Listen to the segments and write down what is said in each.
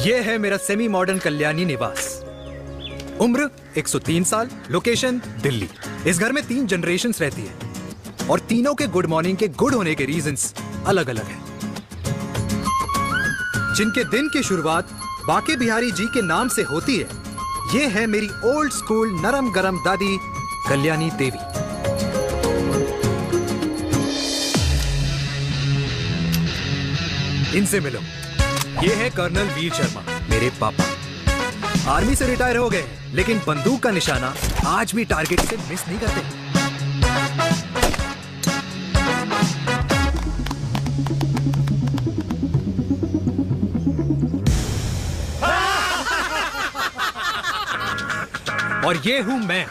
ये है मेरा सेमी मॉडर्न कल्याणी निवास। उम्र 103 साल, लोकेशन दिल्ली। इस घर में 3 जनरेशन्स रहती है और तीनों के गुड मॉर्निंग के गुड होने के रीजंस अलग अलग हैं। जिनके दिन की शुरुआत बाके बिहारी जी के नाम से होती है, ये है मेरी ओल्ड स्कूल नरम गरम दादी कल्याणी देवी। इनसे मिलो। ये है कर्नल वीर शर्मा, मेरे पापा। आर्मी से रिटायर हो गए, लेकिन बंदूक का निशाना आज भी टारगेट से मिस नहीं करते। और ये हूं मैं,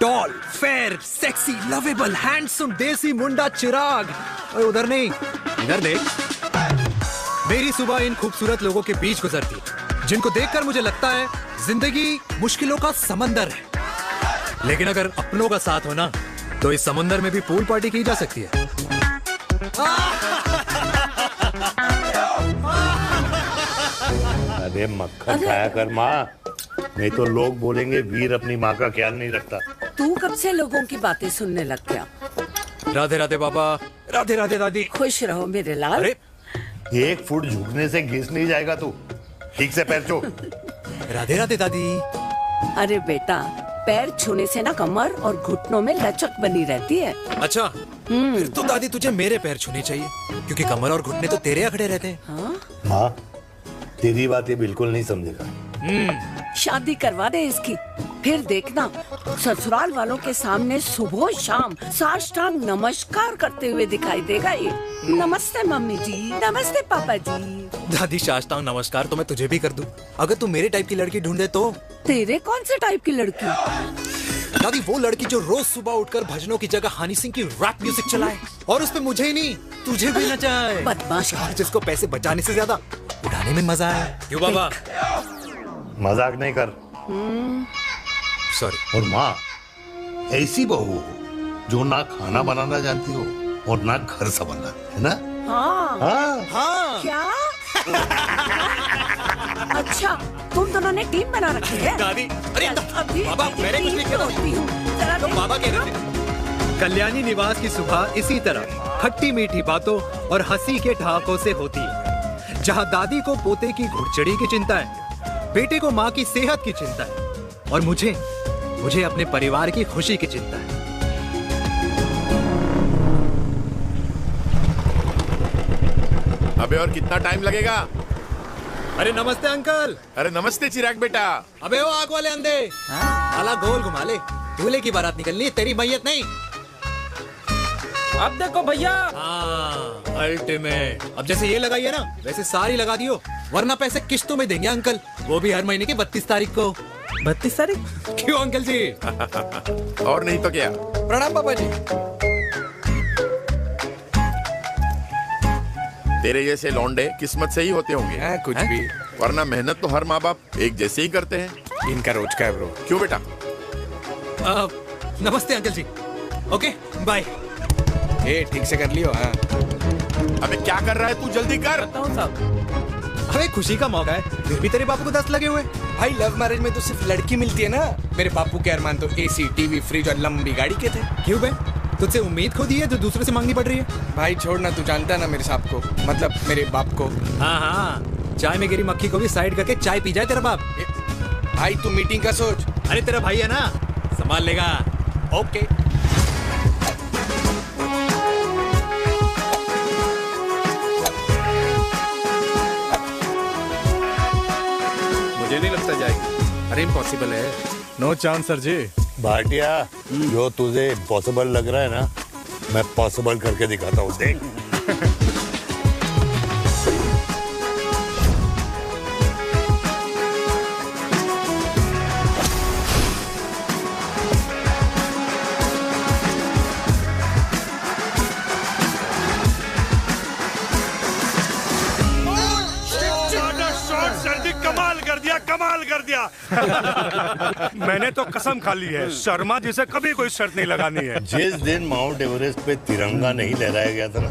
tall, fair, sexy, lovable, handsome desi मुंडा चिराग। और उधर नहीं, इधर देख। मेरी सुबह इन खूबसूरत लोगों के बीच गुजरती है, जिनको देखकर मुझे लगता है जिंदगी मुश्किलों का समंदर है। लेकिन अगर अपनों का साथ हो ना, तो इस समंदर में भी पूल पार्टी की जा सकती है। अरे मक्खन खाया कर माँ, नहीं तो लोग बोलेंगे वीर अपनी माँ का ख्याल नहीं रखता। तू कब से लोगों की बातें सुनने लग गया? राधे राधे बाबा, राधे राधे दादी। खुश रहो मेरे लाल। अरे 1 फुट झुकने से घिस नहीं जाएगा तू, ठीक से पैर छू। राधे राधे दादी। अरे बेटा, पैर छूने से ना कमर और घुटनों में लचक बनी रहती है। अच्छा, फिर तो दादी तुझे मेरे पैर छूने चाहिए, क्योंकि कमर और घुटने तो तेरे अखड़े रहते हैं। हाँ? माँ, तेरी बात ये बिल्कुल नहीं समझेगा। शादी करवा दे इसकी, फिर देखना ससुराल वालों के सामने सुबह शाम साष्टांग नमस्कार करते हुए दिखाई देगा ये। नमस्ते मम्मी जी, नमस्ते पापा जी। दादी, साष्टांग नमस्कार तो मैं तुझे भी कर दूं, अगर तू मेरे टाइप की लड़की ढूंढ दे तो। तेरे कौन से टाइप की लड़की? दादी, वो लड़की जो रोज सुबह उठकर भजनों की जगह हनी सिंह की रैप म्यूजिक चलाए, और उसपे मुझे ही नहीं तुझे भी नचाए। बदमाश, जिसको पैसे बचाने से ज्यादा उड़ाने में मजा है। क्यों बाबा? मजाक नहीं कर। सॉरी। और माँ, ऐसी बहू हो जो ना खाना बनाना जानती हो और ना घर संभालना, है ना? हाँ। हाँ हाँ। क्या? अच्छा, तुम दोनों ने टीम बना रखी है? दादी, अरे अभी बाबा, मैंने कुछ नहीं किया। तो बाबा कह रहे थे। कल्याणी निवास की सुबह इसी तरह खट्टी मीठी बातों और हंसी के ठहाकों से होती है, जहां दादी को पोते की घुड़चड़ी की चिंता है, बेटे को माँ की सेहत की चिंता है, और मुझे अपने परिवार की खुशी की चिंता है। अबे और कितना टाइम लगेगा? अरे नमस्ते अंकल। अरे नमस्ते चिराग बेटा। अबे वो आग वाले अंधे, साला गोल घुमा ले, दूल्हे की बारात निकलनी है, तेरी मैयत नहीं। अब देखो भैया। हाँ, अल्टीमेट। अब जैसे ये लगाई है ना, वैसे सारी लगा दियो, वरना पैसे किस्तों में देंगे अंकल, वो भी हर महीने की 32 तारीख को। 32 तारीख? क्यों अंकल जी? और नहीं तो क्या। प्रणाम पापा जी। तेरे जैसे लौंडे किस्मत से ही होते होंगे। कुछ भी, वरना मेहनत तो हर माँ बाप एक जैसे ही करते हैं। इनका रोज का है ब्रो। क्यों बेटा? नमस्ते अंकल जी। Okay bye. ठीक से कर लियो। हाँ। अबे क्या कर रहा है तू, जल्दी कर। अरे खुशी का मौका है, फिर भी तेरे बापू को 10 लगे हुए। भाई लव मैरिज में तो सिर्फ लड़की मिलती है ना। मेरे बापू के अरमान तो एसी, टीवी, फ्रिज और लंबी गाड़ी के थे। क्यों बे? तुझसे उम्मीद खो दी है जो दूसरे से मांगनी पड़ रही है? भाई छोड़ना, तू जानता है ना मेरे साहब को, मतलब मेरे बाप को। हाँ हाँ, चाय में गिरी मक्खी को भी साइड करके चाय पी जाए तेरा बाप। भाई तू मीटिंग का सोच। अरे तेरा भाई है ना, संभाल लेगा। ओके। मुझे नहीं लगता जाएगी। अरे इम्पॉसिबल है। नो चांस सर जी। भाटिया, जो तुझे इम्पॉसिबल लग रहा है ना, मैं पॉसिबल करके दिखाता हूँ, देख। कमाल कर दिया। मैंने तो कसम खा ली है, शर्मा जी से कभी कोई शर्त नहीं लगानी है। जिस दिन माउंट एवरेस्ट पे तिरंगा नहीं लहराया गया था ना,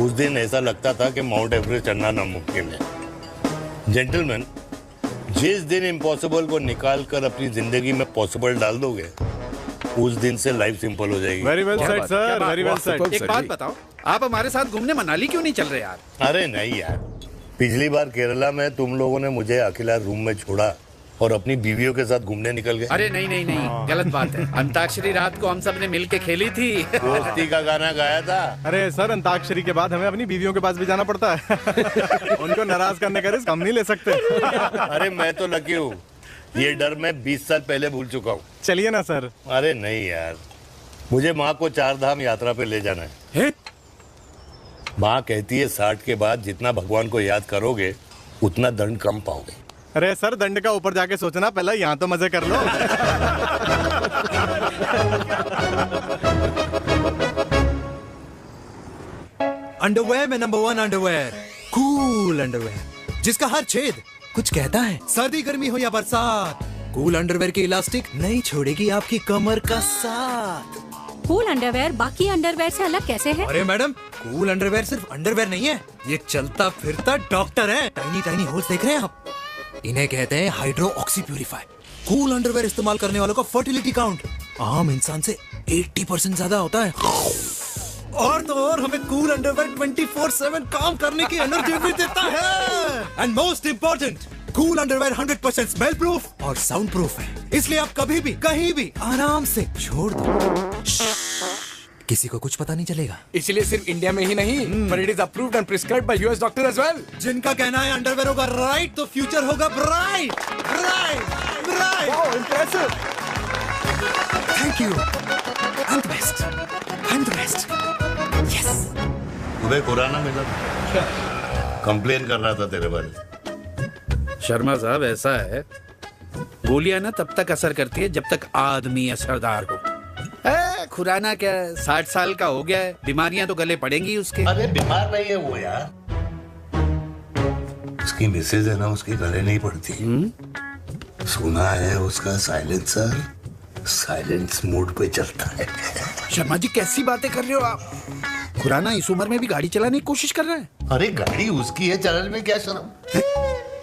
उस दिन ऐसा लगता था कि माउंट एवरेस्ट चढ़ना नामुमकिन है। जेंटलमैन, जिस दिन इम्पॉसिबल को निकाल कर अपनी जिंदगी में पॉसिबल डाल दोगे, उस दिन से लाइफ सिंपल हो जाएगी। Very well said sir, very well said. एक बात बताओ, आप हमारे साथ घूमने मनाली क्यों नहीं चल रहे यार? अरे नहीं यार, पिछली बार केरला में तुम लोगों ने मुझे अकेला रूम में छोड़ा और अपनी बीवियों के साथ घूमने निकल गए। अरे नहीं नहीं नहीं, गलत बात है। अंताक्षरी रात को हम सब ने मिल के खेली थी। दोस्ती का गाना गाया था। अरे सर, अंताक्षरी के बाद हमें अपनी बीवियों के पास भी जाना पड़ता है। उनको नाराज करने का रिस्क हम नहीं ले सकते। अरे मैं तो लकी हूँ, ये डर मैं 20 साल पहले भूल चुका हूँ। चलिए ना सर। अरे नहीं यार, मुझे माँ को 4 धाम यात्रा पे ले जाना है। माँ कहती है 60 के बाद जितना भगवान को याद करोगे उतना दंड कम पाओगे। अरे सर, दंड का ऊपर जाके सोचना, पहले यहाँ तो मजे कर लो। अंडरवेयर में नंबर 1 अंडरवेयर, कूल अंडरवेयर, जिसका हर छेद कुछ कहता है। सर्दी गर्मी हो या बरसात, कूल अंडरवेयर की इलास्टिक नहीं छोड़ेगी आपकी कमर का साथ। कूल अंडरवेयर बाकी अंडरवेयर से अलग कैसे है? अरे मैडम, कूल अंडरवेयर सिर्फ अंडरवेयर नहीं है, ये चलता फिरता डॉक्टर है। टाइनी टाइनी होल्स देख रहे हैं आप? इन्हें कहते हैं hydro oxy purifier. Cool underwear इस्तेमाल करने वालों का फर्टिलिटी काउंट आम इंसान से 80% ज्यादा होता है। और तो और हमें कूल अंडरवेयर 24/7 काम करने की एनर्जी भी देता है। And most important, cool underwear 100% smell proof और साउंड प्रूफ है, इसलिए आप कभी भी कहीं भी आराम से छोड़ दो, किसी को कुछ पता नहीं चलेगा। इसलिए सिर्फ इंडिया में ही नहीं, पर it is approved and prescribed by US doctor as well. जिनका कहना है अंडरवेयर होगा राइट तो फ्यूचर होगा bright, bright, bright. Oh impressive. Thank you. I am the best, I am the best. Yes. तुम्हें खुराना मिला, कंप्लेन कर रहा था तेरे बारे। शर्मा साहब, ऐसा है, गोलियां ना तब तक असर करती है जब तक आदमी असरदार हो। खुराना क्या, 60 साल का हो गया है, बीमारियां तो गले पड़ेंगी उसके। अरे बीमार नहीं है वो यार, उसकी मिसेज है ना, उसकी गले नहीं पड़ती। सुना है उसका साइलेंसर साइलेंस मोड पे चलता है। शर्मा जी, कैसी बातें कर रहे हो आप? खुराना इस उम्र में भी गाड़ी चलाने की कोशिश कर रहा है। अरे गाड़ी उसकी है, चलाने में क्या शर्म?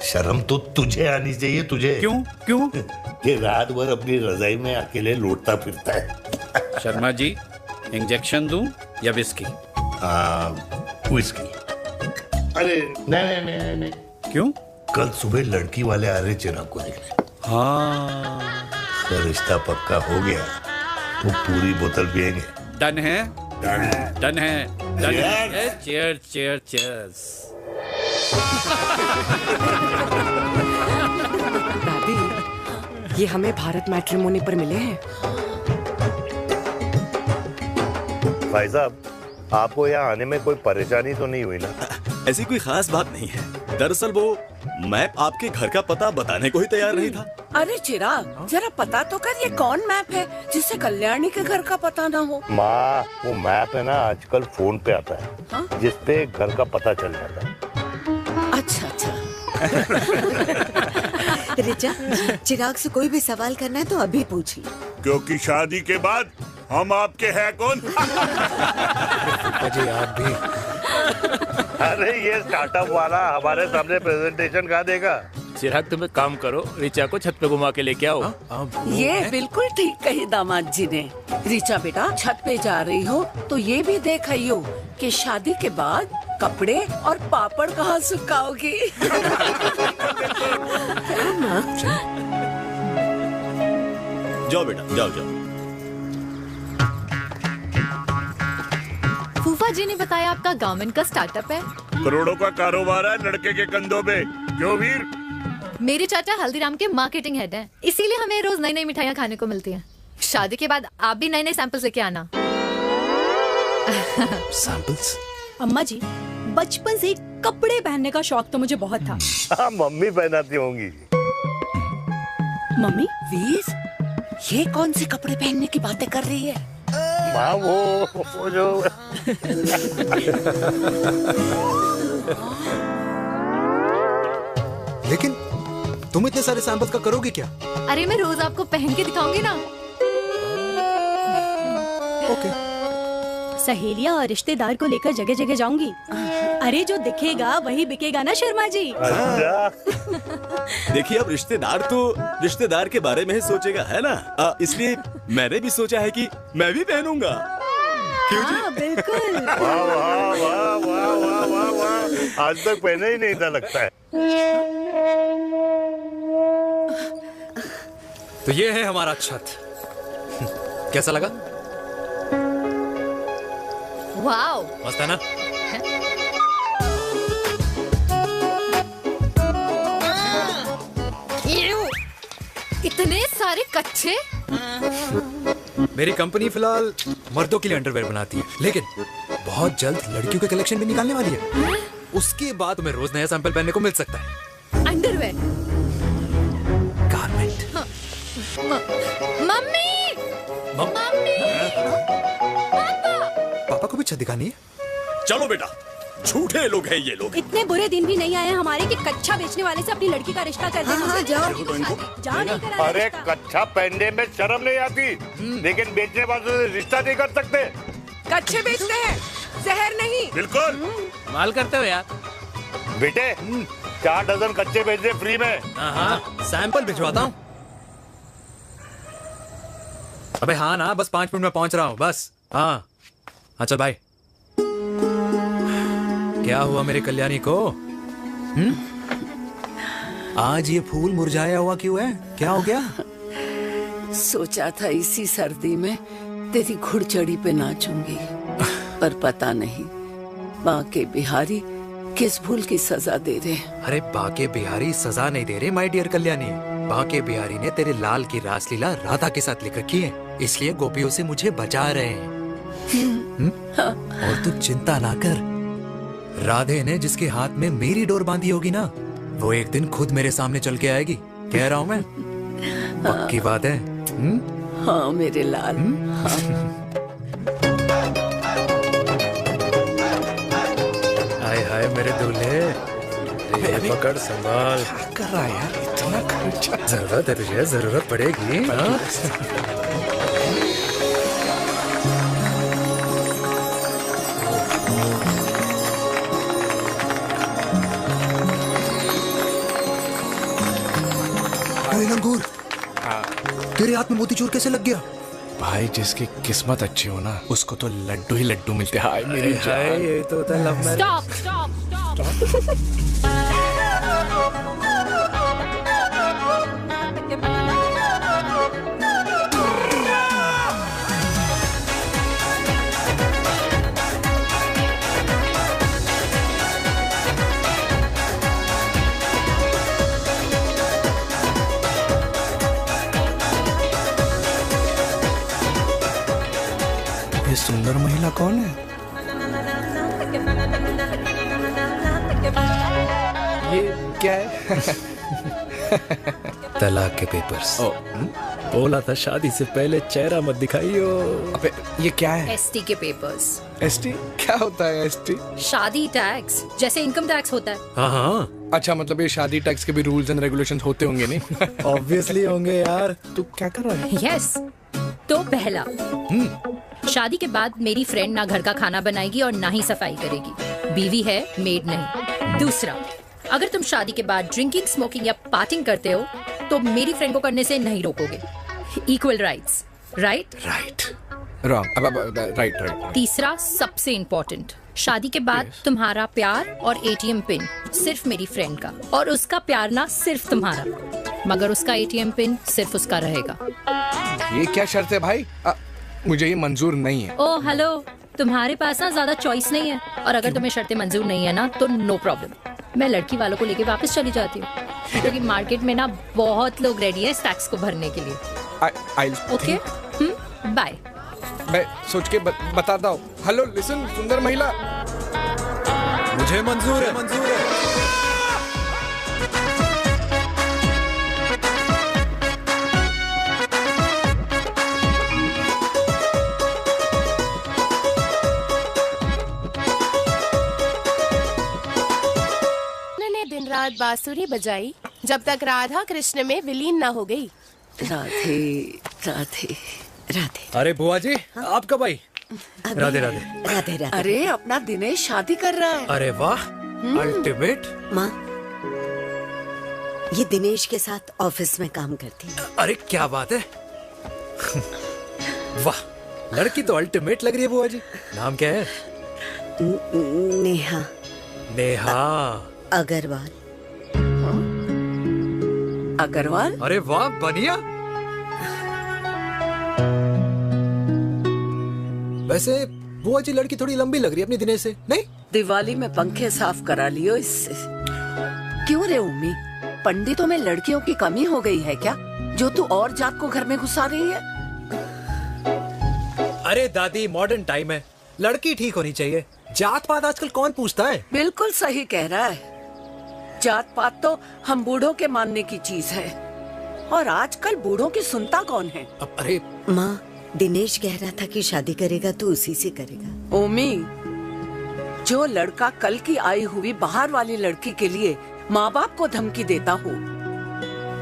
शर्म तो तुझे आनी चाहिए, तुझे। क्यों क्यों? कि रात भर अपनी रजाई में अकेले लौटता फिरता है। शर्मा जी, इंजेक्शन दूं या विस्की? विस्की। अरे नहीं नहीं नहीं। क्यों? कल सुबह लड़की वाले आ रहे चिराग को देखने। हाँ, तो रिश्ता पक्का हो गया तो पूरी बोतल पिएंगे। डन है, डन है, डन है, डन है। Cheer cheer cheers. दादी, ये हमें भारत मैट्रिमोनी पर मिले हैं। भाई साहब, आपको यहाँ आने में कोई परेशानी तो नहीं हुई ना? ऐसी कोई खास बात नहीं है। दरअसल वो मैप आपके घर का पता बताने को ही तैयार नहीं था। अरे चिराग, जरा पता तो कर, ये कौन मैप है जिससे कल्याणी के घर का पता ना हो? माँ, वो मैप है ना, आजकल फोन पे आता है। हाँ? जिसपे घर का पता चल जाता है। अच्छा अच्छा। रिचा, चिराग से कोई भी सवाल करना है तो अभी पूछ लो, क्योंकि शादी के बाद हम आपके हैं कौन? अजय आप भी। अरे ये स्टार्टअप वाला हमारे सामने प्रेजेंटेशन कहाँ देगा? चिराग, तुम एक काम करो, रिचा को छत पे घुमा के लेके आओ। ये बिल्कुल ठीक कही दामाद जी ने। रिचा बेटा, छत पे जा रही हो तो ये भी देख आइयो कि शादी के बाद कपड़े और पापड़ कहाँ सुखाओगी। जाओ बेटा, जाओ जाओ। फूफा जी ने बताया आपका गारमेंट का स्टार्टअप है। करोड़ों का कारोबार है लड़के के कंधों पे। क्यों वीर? मेरे चाचा हल्दीराम के मार्केटिंग हेड हैं, इसीलिए हमें रोज नई नई मिठाइयाँ खाने को मिलती हैं। शादी के बाद आप भी नए नए सैंपल्स लेके आना। सैंपल्स? अम्मा जी, बचपन से कपड़े पहनने का शौक तो मुझे बहुत था। हाँ, मम्मी पहनाती होंगी। मम्मी? वीर, ये कौन से कपड़े पहनने की बातें कर रही है? माँ, वो जो लेकिन तुम इतने सारे सैंपल्स का करोगे क्या? अरे मैं रोज आपको पहन के दिखाऊंगी ना। ओके। सहेलियां और रिश्तेदार को लेकर जगह जगह जाऊंगी। अरे जो दिखेगा वही बिकेगा ना शर्मा जी। देखिए अब रिश्तेदार के बारे में ही सोचेगा, है ना? इसलिए मैंने भी सोचा है कि मैं भी पहनूंगा। क्यों जी? बिल्कुल। वाह वाह वाह वाह वाह वाह वाह, आज तक पहना ही नहीं था लगता है। तो ये है हमारा छत। कैसा लगा? वाओ, मस्त है ना? इतने सारे कच्चे। मेरी कंपनी फिलहाल मर्दों के लिए अंडरवेयर बनाती है, लेकिन बहुत जल्द लड़कियों के कलेक्शन भी निकालने वाली है। उसके बाद तुम्हें रोज नया सैंपल पहनने को मिल सकता है। Underwear, garment. मम्मी, मम्मी, पापा को भी छत दिखानी है। चलो बेटा, झूठे लोग हैं ये लोग। इतने बुरे दिन भी नहीं आए हमारे कि कच्चा बेचने वाले से अपनी लड़की का रिश्ता कर दें। जाओ। अरे कच्चा पहनने में शर्म नहीं आती, लेकिन बेचने वालों से रिश्ता नहीं कर सकते। कच्चे बेचते हैं, जहर नहीं। बिल्कुल माल करते हो यार। बेटे 4 डजन कच्चे भेज दे फ्री में। सैंपल भिजवाता हूँ। अबे हाँ ना, बस 5 मिनट में पहुंच रहा हूँ बस। हाँ चल भाई। क्या हुआ मेरे कल्याणी को? आज ये फूल मुरझाया हुआ क्यों है? क्या हो गया? सोचा था इसी सर्दी में तेरी घुड़चड़ी पे नाचूंगी, पर पता नहीं बाके बिहारी किस भूल की सजा दे रहे। अरे बाके बिहारी सजा नहीं दे रहे माय डियर कल्याणी। बाके बिहारी ने तेरे लाल की रासलीला राधा के साथ लिख रखी है, इसलिए गोपियों से मुझे बचा रहे हैं। और तू चिंता ना कर, राधे ने जिसके हाथ में मेरी डोर बांधी होगी ना, वो एक दिन खुद मेरे सामने चल के आएगी। कह रहा हूँ मैं, पक्की बात है। हाँ मेरे लाल। हाय हाय मेरे दूल्हे, पकड़ संभाल। कर रहा है यार, इतना खर्चा। जरूरत है तुझे, जरूरत पड़ेगी। लंगूर, तेरे हाथ में मोतीचूर कैसे लग गया? भाई जिसकी किस्मत अच्छी हो ना, उसको तो लड्डू ही लड्डू मिलते हैं। हाय मेरी जान, ये तो होता है लव मैरिज। स्टॉप। ये सुंदर महिला कौन है? ये क्या है? तलाक के पेपर्स। बोला था शादी से पहले चेहरा मत दिखाइयो। अबे ये क्या है? एसटी के पेपर्स। एसटी क्या होता है? एसटी शादी टैक्स, जैसे इनकम टैक्स होता है। हाँ। अच्छा, मतलब ये शादी टैक्स के भी रूल्स एंड रेगुलेशंस होते होंगे नहीं? ऑब्वियसली होंगे यार। तू क्या कर रहा है? यस। तो पहला, शादी के बाद मेरी फ्रेंड ना घर का खाना बनाएगी और ना ही सफाई करेगी, बीवी है, मेड नहीं। दूसरा, अगर तुम शादी के बाद ड्रिंकिंग, स्मोकिंग या पार्टिंग करते हो तो मेरी फ्रेंड को करने से नहीं रोकोगे। Equal rights, right? Wrong. Right. तीसरा, सबसे इम्पोर्टेंट, शादी के बाद तुम्हारा प्यार और एटीएम पिन सिर्फ मेरी फ्रेंड का, और उसका प्यार ना सिर्फ तुम्हारा, मगर उसका एटीएम पिन सिर्फ उसका रहेगा। ये क्या शर्त है भाई? मुझे ये मंजूर नहीं है। ओ हेलो, तुम्हारे पास ना ज्यादा चॉइस नहीं है, और अगर तुम्हें शर्तें मंजूर नहीं है ना तो नो प्रॉब्लम, मैं लड़की वालों को लेके वापस चली जाती हूँ, क्योंकि मार्केट में ना बहुत लोग रेडी है इस टैक्स को भरने के लिए। Okay, bye. मैं सोच के बताता हूँ। हेलो लिसन, सुंदर महिला, मुझे मंजूर है। दिन रात बांसुरी बजाई जब तक राधा कृष्ण में विलीन ना हो गई। राधे राधे राधे। अरे बुआ जी, आप कब आई? राधे राधे। राधे राधे। अरे अपना दिनेश शादी कर रहा है। अरे वाह, अल्टीमेट। माँ, ये दिनेश के साथ ऑफिस में काम करती है। अरे क्या बात है। वाह, लड़की तो अल्टीमेट लग रही है बुआ जी। नाम क्या है? नेहा। नेहा अग्रवाल। अग्रवाल? अरे वाह, बढ़िया। वैसे बुआ जी लड़की थोड़ी लंबी लग रही है अपनी दिनेश से, नहीं? दिवाली में पंखे साफ करा लियो इससे। क्यों रे उम्मी, पंडितों में लड़कियों की कमी हो गई है क्या, जो तू और जात को घर में घुसा रही है? अरे दादी, मॉडर्न टाइम है, लड़की ठीक होनी चाहिए। जात पात आजकल कौन पूछता है? बिल्कुल सही कह रहा है। जात पात तो हम बूढ़ों के मानने की चीज है, और आजकल बूढ़ों की सुनता कौन है? अरे माँ, दिनेश कह रहा था कि शादी करेगा तो उसी से करेगा। ओमी, जो लड़का कल की आई हुई बाहर वाली लड़की के लिए माँ बाप को धमकी देता हो,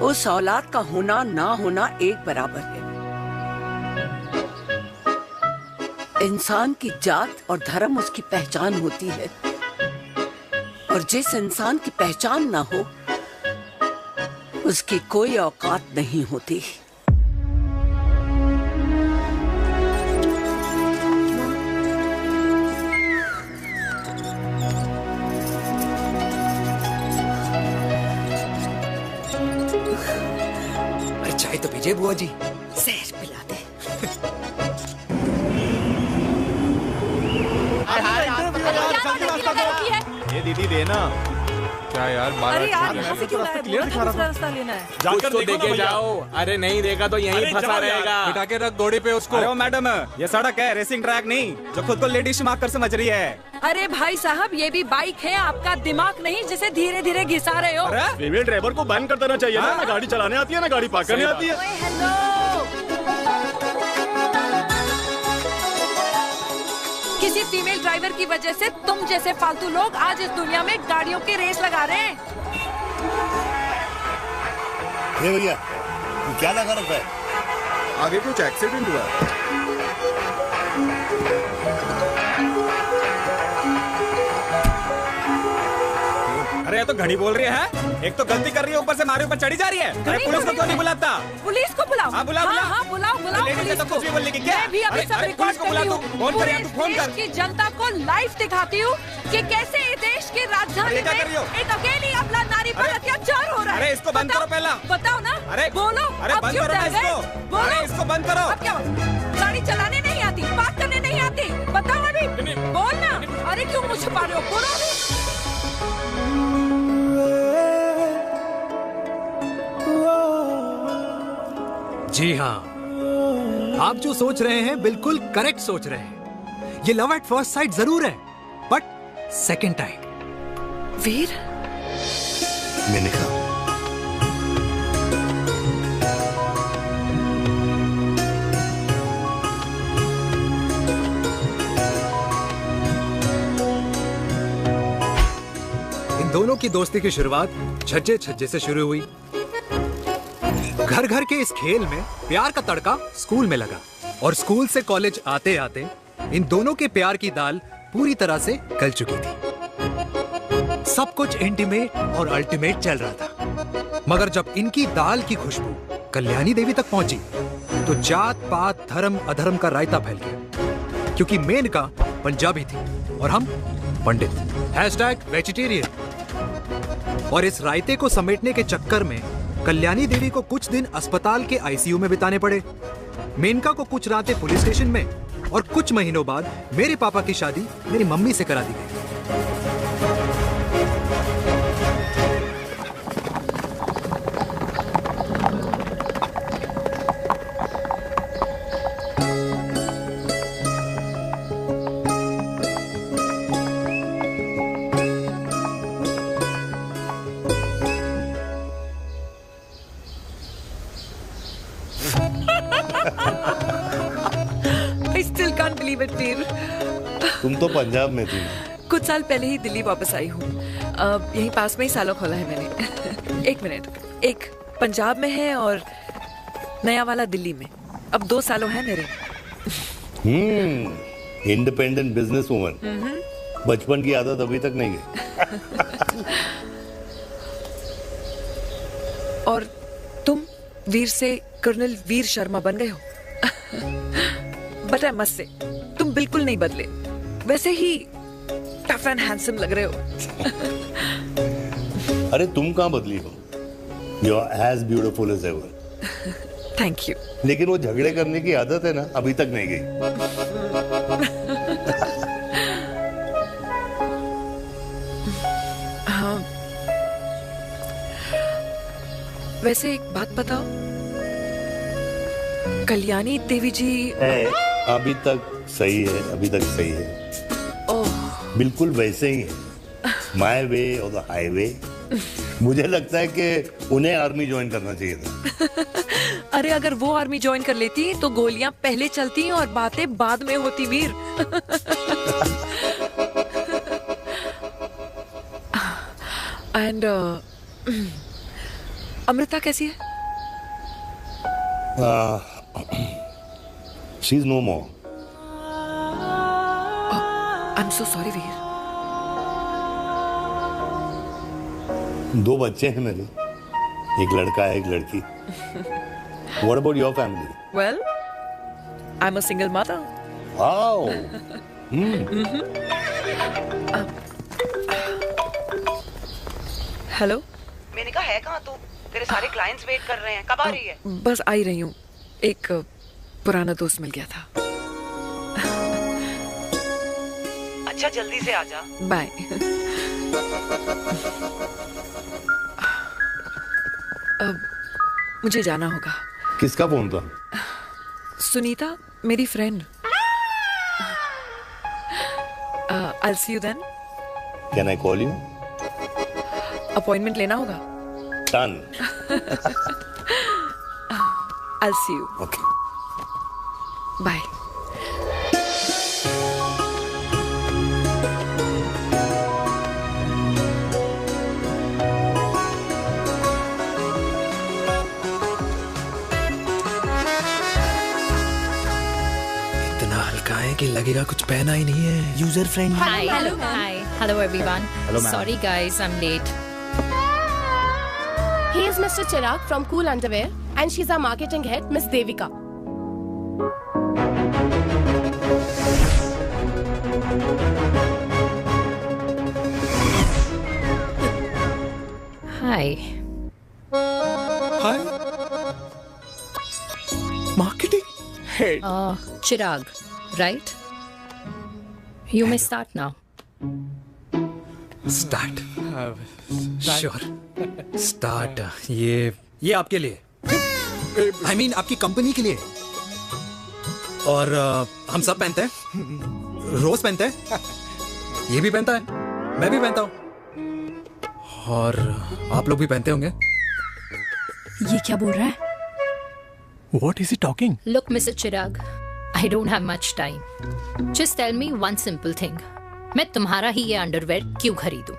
उस औलाद का होना ना होना एक बराबर है। इंसान की जात और धर्म उसकी पहचान होती है, और जिस इंसान की पहचान ना हो उसकी कोई औकात नहीं होती। अरे चाय तो पीजिए बुआ जी। जहर पिला दे। ये दीदी देना। क्या यार, अरे यार, यहाँ से क्यों लाए? बोला था दूसरा रास्ता लेना है। जाकर तो देखे जाओ। अरे नहीं देखा तो यहीं फंसा रहेगा। बिठा के रख घोड़े पे उसको। अरे मैडम, ये सड़क है, रेसिंग ट्रैक नहीं, जो खुद को लेडी शिमाकर समझ रही है। अरे भाई साहब, ये भी बाइक है, आपका दिमाग नहीं जिसे धीरे धीरे घिसा रहे हो। फीमेल ड्राइवर को बैन कर देना चाहिए ना गाड़ी चलाने आती है ना गाड़ी पार्क करने आती है। किसी फीमेल ड्राइवर की वजह से तुम जैसे फालतू लोग आज इस दुनिया में गाड़ियों की रेस लगा रहे हैं। भैया, ये क्या लगा रखा है? आगे कुछ एक्सीडेंट हुआ है। अरे ये तो घड़ी बोल रही है। एक तो गलती कर रही है, ऊपर से हमारे ऊपर चढ़ी जा रही है। अरे पुलिस को क्यों नहीं बुलाता? पुलिस को बुलाओ। हाँ बुलाओ, बुलाओ। हाँ, बुलाओ बुलाओ पुलिस को। कुछ भी बोलने की क्या? मैं भी अभी सब रिकॉर्ड कर रही हूँ। पूरे देश की जनता को लाइव दिखाती हूँ कि कैसे इस देश की राजधानी में एक अकेली अबला नारी पर अत्याचार हो रहा है। अरे इसको बंद करो पहला। बताओ ना। अरे बोलो। अरे बंद करो ना इसको। बोलो, इसको बंद करो। अब क्या? गाड़ी चलाने नहीं आती, बात करने नहीं आती, बताओ अभी। बोलना। अरे क्यों मुझे छुपा रहे हो? बोलो अभी। जी हाँ, आप जो सोच रहे हैं बिल्कुल करेक्ट सोच रहे हैं। ये लव एट फर्स्ट साइट जरूर है, बट सेकंड टाइम। वीर, मैंने कहा इन दोनों की दोस्ती की शुरुआत छज्जे छज्जे से शुरू हुई। घर घर के इस खेल में प्यार का तड़का स्कूल में लगा, और स्कूल से कॉलेज आते आते इन दोनों के प्यार की दाल पूरी तरह से गल चुकी थी। सब कुछ इंटीमेट और अल्टीमेट चल रहा था, मगर जब इनकी दाल की खुशबू कल्याणी देवी तक पहुंची तो जात पात धर्म अधर्म का रायता फैल गया, क्योंकि मेनका पंजाबी थी और हम पंडित। #वेजिटेरियन। और इस रायते को समेटने के चक्कर में कल्याणी देवी को कुछ दिन अस्पताल के आईसीयू में बिताने पड़े, मेनका को कुछ रातें पुलिस स्टेशन में, और कुछ महीनों बाद मेरे पापा की शादी मेरी मम्मी से करा दी गई। I still can't believe it, वीर। तुम तो पंजाब में थी। कुछ साल पहले ही दिल्ली वापस आई हूँ। यहीं पास में ही सालों खोला है मैंने। एक मिनट, एक पंजाब में है और नया वाला दिल्ली में। अब 2 सालों है मेरे। इंडिपेंडेंट बिजनेस वुमन, बचपन की आदत अभी तक नहीं गई। और तुम वीर से कर्नल वीर शर्मा बन गए हो। बट आई मस्ट से तुम बिल्कुल नहीं बदले, वैसे ही टफ एंड हैंडसम लग रहे हो। अरे तुम कहाँ बदली हो? You are as beautiful as ever. Thank you. लेकिन वो झगड़े करने की आदत है ना, अभी तक नहीं गई। हाँ, वैसे एक बात बताओ, कल्याणी देवी जी अभी तक सही है, अभी तक सही है। ओह, बिल्कुल वैसे ही है, माय वे और द हाईवे। मुझे लगता है कि उन्हें आर्मी ज्वाइन करना चाहिए था। अरे अगर वो आर्मी ज्वाइन कर लेती तो गोलियां पहले चलती और बातें बाद में होती वीर। एंड अमृता कैसी है? She is no more. I am so sorry Veer. 2 बच्चे हैं मेरे, एक लड़का है, एक लड़की। What about your family? Well, I'm a single mother. Wow. Hello. मैंने कहा है कहाँ तू? तेरे सारे क्लाइंट्स वेट कर रहे हैं, कब आ रही है? बस आ ही रही हूँ, एक पुराना दोस्त मिल गया था। अच्छा जल्दी से आ जा। बाय। अब मुझे जाना होगा। किसका फोन था? सुनीता, मेरी friend. I'll see you then. Can I call you? Appointment लेना होगा। Done. I'll see you. Okay. Bye. कि लगेगा कुछ पहना ही नहीं है। User friendly. Hi. Hello everyone. Hello, ma'am. Sorry guys, I'm late. He is Mr. Chirag from Cool Underwear and she's our marketing head, Miss Devika. Hi. Hi. Marketing head. Chirag, right? You may start now. Start. Sure. Start. ये आपके लिए, I mean आपकी company के लिए। और हम सब पहनते हैं, रोज पहनते हैं, ये भी पहनता है, मैं भी पहनता हूँ, और आप लोग भी पहनते होंगे। ये क्या बोल रहा है? What is he talking? Look, Mr. Chirag, I don't have much time. Just tell me one simple thing. मैं तुम्हारा ही ये अंडरवेयर क्यों खरीदूं?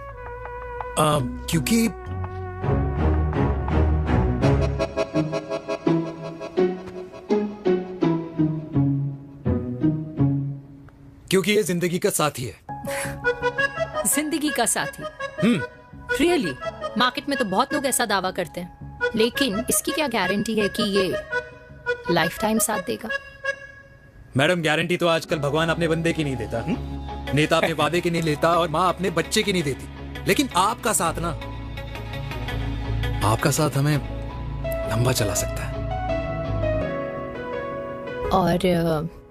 क्योंकि ये जिंदगी का साथी है। जिंदगी का साथी? Really? मार्केट में तो बहुत लोग ऐसा दावा करते हैं, लेकिन इसकी क्या गारंटी है कि ये लाइफ टाइम साथ देगा? मैडम, गारंटी तो आजकल भगवान अपने बंदे की नहीं देता, नेता अपने वादे की नहीं लेता, और माँ अपने बच्चे की नहीं देती, लेकिन आपका साथ ना, आपका साथ हमें लंबा चला सकता है। और